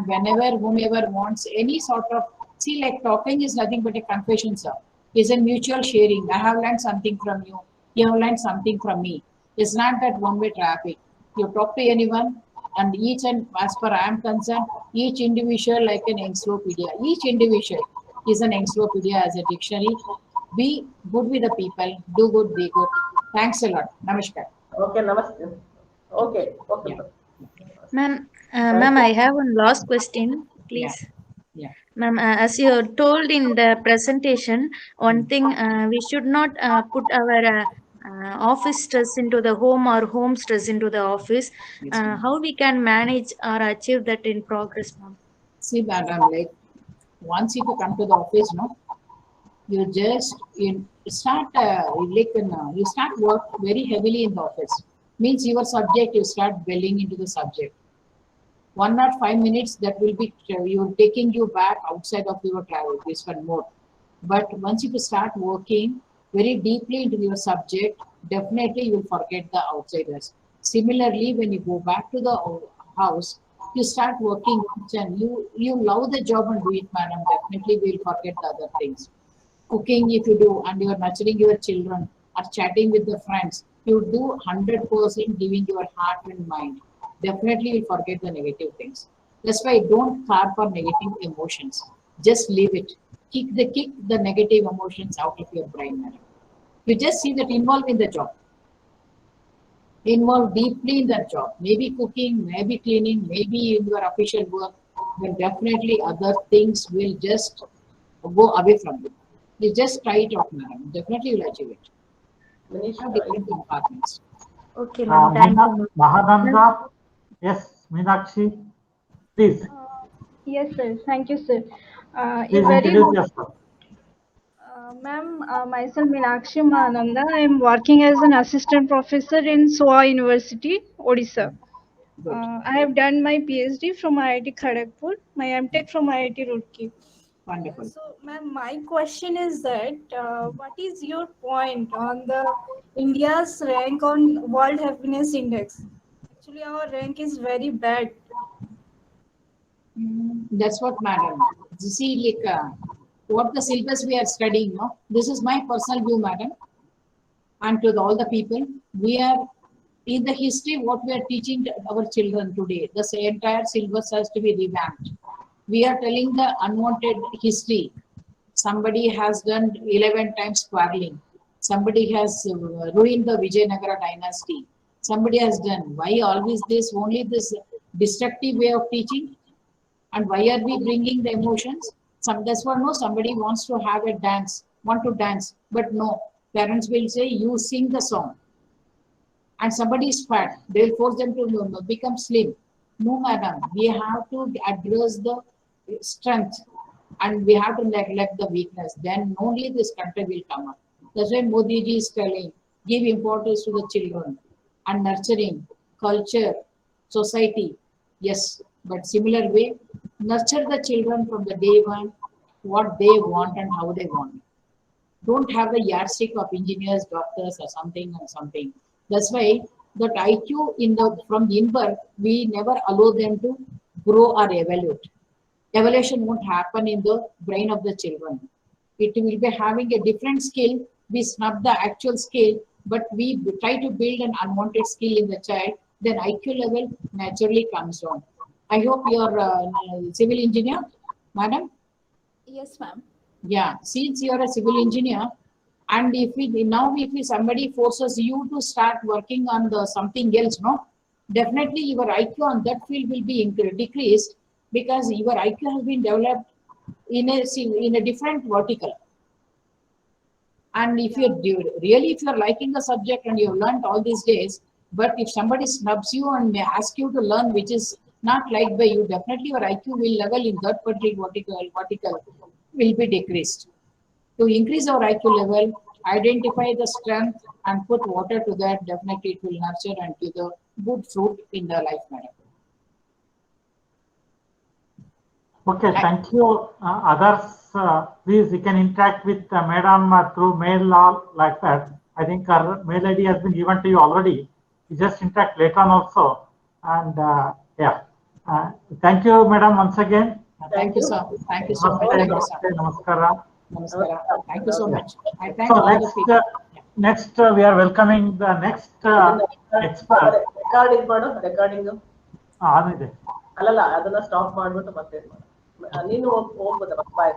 whomever wants any sort of, see, like talking is nothing but a confession, sir. It's a mutual sharing. I have learned something from you. You have learned something from me. It's not that one-way traffic. You talk to anyone, and as far I am concerned, each individual like an encyclopedia. Each individual. is an encyclopedia, as a dictionary. Be good with the people, do good, be good. Thanks a lot. Namaskar. Okay, namaste. Okay, okay. Yeah. Ma'am, ma'am, I have one last question, Yeah. please. Yeah. Ma'am, as you told in the presentation, one thing we should not put our office stress into the home or home stress into the office. Yes, ma'am. How we can manage or achieve that in progress, ma'am? See, madam, like once if you come to the office, no, you start you start work very heavily in the office. Means your subject, you start dwelling into the subject. 1 or 5 minutes that will be you're taking you back outside of your travel, this one more. But once you start working very deeply into your subject, definitely you will forget the outsiders. Similarly, when you go back to the house, you start working and you love the job and do it, madam. Definitely we will forget the other things. Cooking if you do, and you are nurturing your children or chatting with the friends, you do 100% giving your heart and mind. Definitely you'll forget the negative things. That's why don't carve for negative emotions. Just leave it. Kick the negative emotions out of your brain, madam. You just see that involved in the job. Involve deeply in that job. Maybe cooking, maybe cleaning, maybe in your official work. Then definitely other things will just go away from you. You just try it out, madam. Definitely you'll achieve it. Have different compartments. Okay, ma'am. Thank you, ma'am. Mahananda, yes, Meenakshi, please, Yes, sir. Thank you, sir. A please very introduce yourself. Ma'am, myself Meenakshi Mahananda. I am working as an assistant professor in SOA University, Odisha. Good. I have done my PhD from IIT Kharagpur, my MTech from IIT Roorkee. Wonderful. So, ma'am, my question is that what is your point on the India's rank on World Happiness Index? Actually, our rank is very bad. That's what, madam. You see, like what the syllabus we are studying, no? This is my personal view, madam. And to all the people, we are in the history what we are teaching to our children today. The entire syllabus has to be revamped. We are telling the unwanted history. Somebody has done 11 times quarreling. Somebody has ruined the Vijayanagara dynasty. Somebody has done. Why always this? Only this destructive way of teaching? And why are we bringing the emotions? That's what no, somebody wants to have a dance, want to dance, but no, parents will say, you sing the song. And somebody is fat, they'll force them to become slim. No, madam, we have to address the strength and we have to neglect the weakness. Then only this country will come up. That's why Modi ji is telling, give importance to the children and nurturing, culture, society. Yes, but similar way, nurture the children from the day one, what they want and how they want. Don't have the yardstick of engineers, doctors, or something and something. That's why that IQ from the birth, we never allow them to grow or evaluate. Evaluation won't happen in the brain of the children. It will be having a different skill. We snub the actual skill, but we try to build an unwanted skill in the child. Then IQ level naturally comes down. I hope you're a civil engineer, madam. Yes, ma'am. Yeah, since you're a civil engineer, and if somebody forces you to start working on the something else, no, definitely your IQ on that field will be decreased because your IQ has been developed in a different vertical. And if you're liking the subject and you've learned all these days, but if somebody snubs you and may ask you to learn which is not liked by you, definitely your IQ will level in that particular vertical will be decreased. To increase our IQ level, identify the strength and put water to that, definitely it will nurture and give the good fruit in the life, madam. Okay, thank you. Others, please, you can interact with Madam through mail or like that. I think her mail ID has been given to you already. You just interact later on also. And yeah, thank you, Madam, once again. Thank you, sir. Thank you so much. Namaskara. Namaskara. Thank you so much. I thank all the people. Next, we are welcoming the next expert. Recording ಆನಿದೆ ಅಲ್ಲಲ್ಲ ಅದನ್ನ stop ಮಾಡ್ಬಿಟ್ಟು ಮತ್ತೆ ನೀನು ಹೋಗ್ಬೋದಲ್ಲ ಬಾಯ್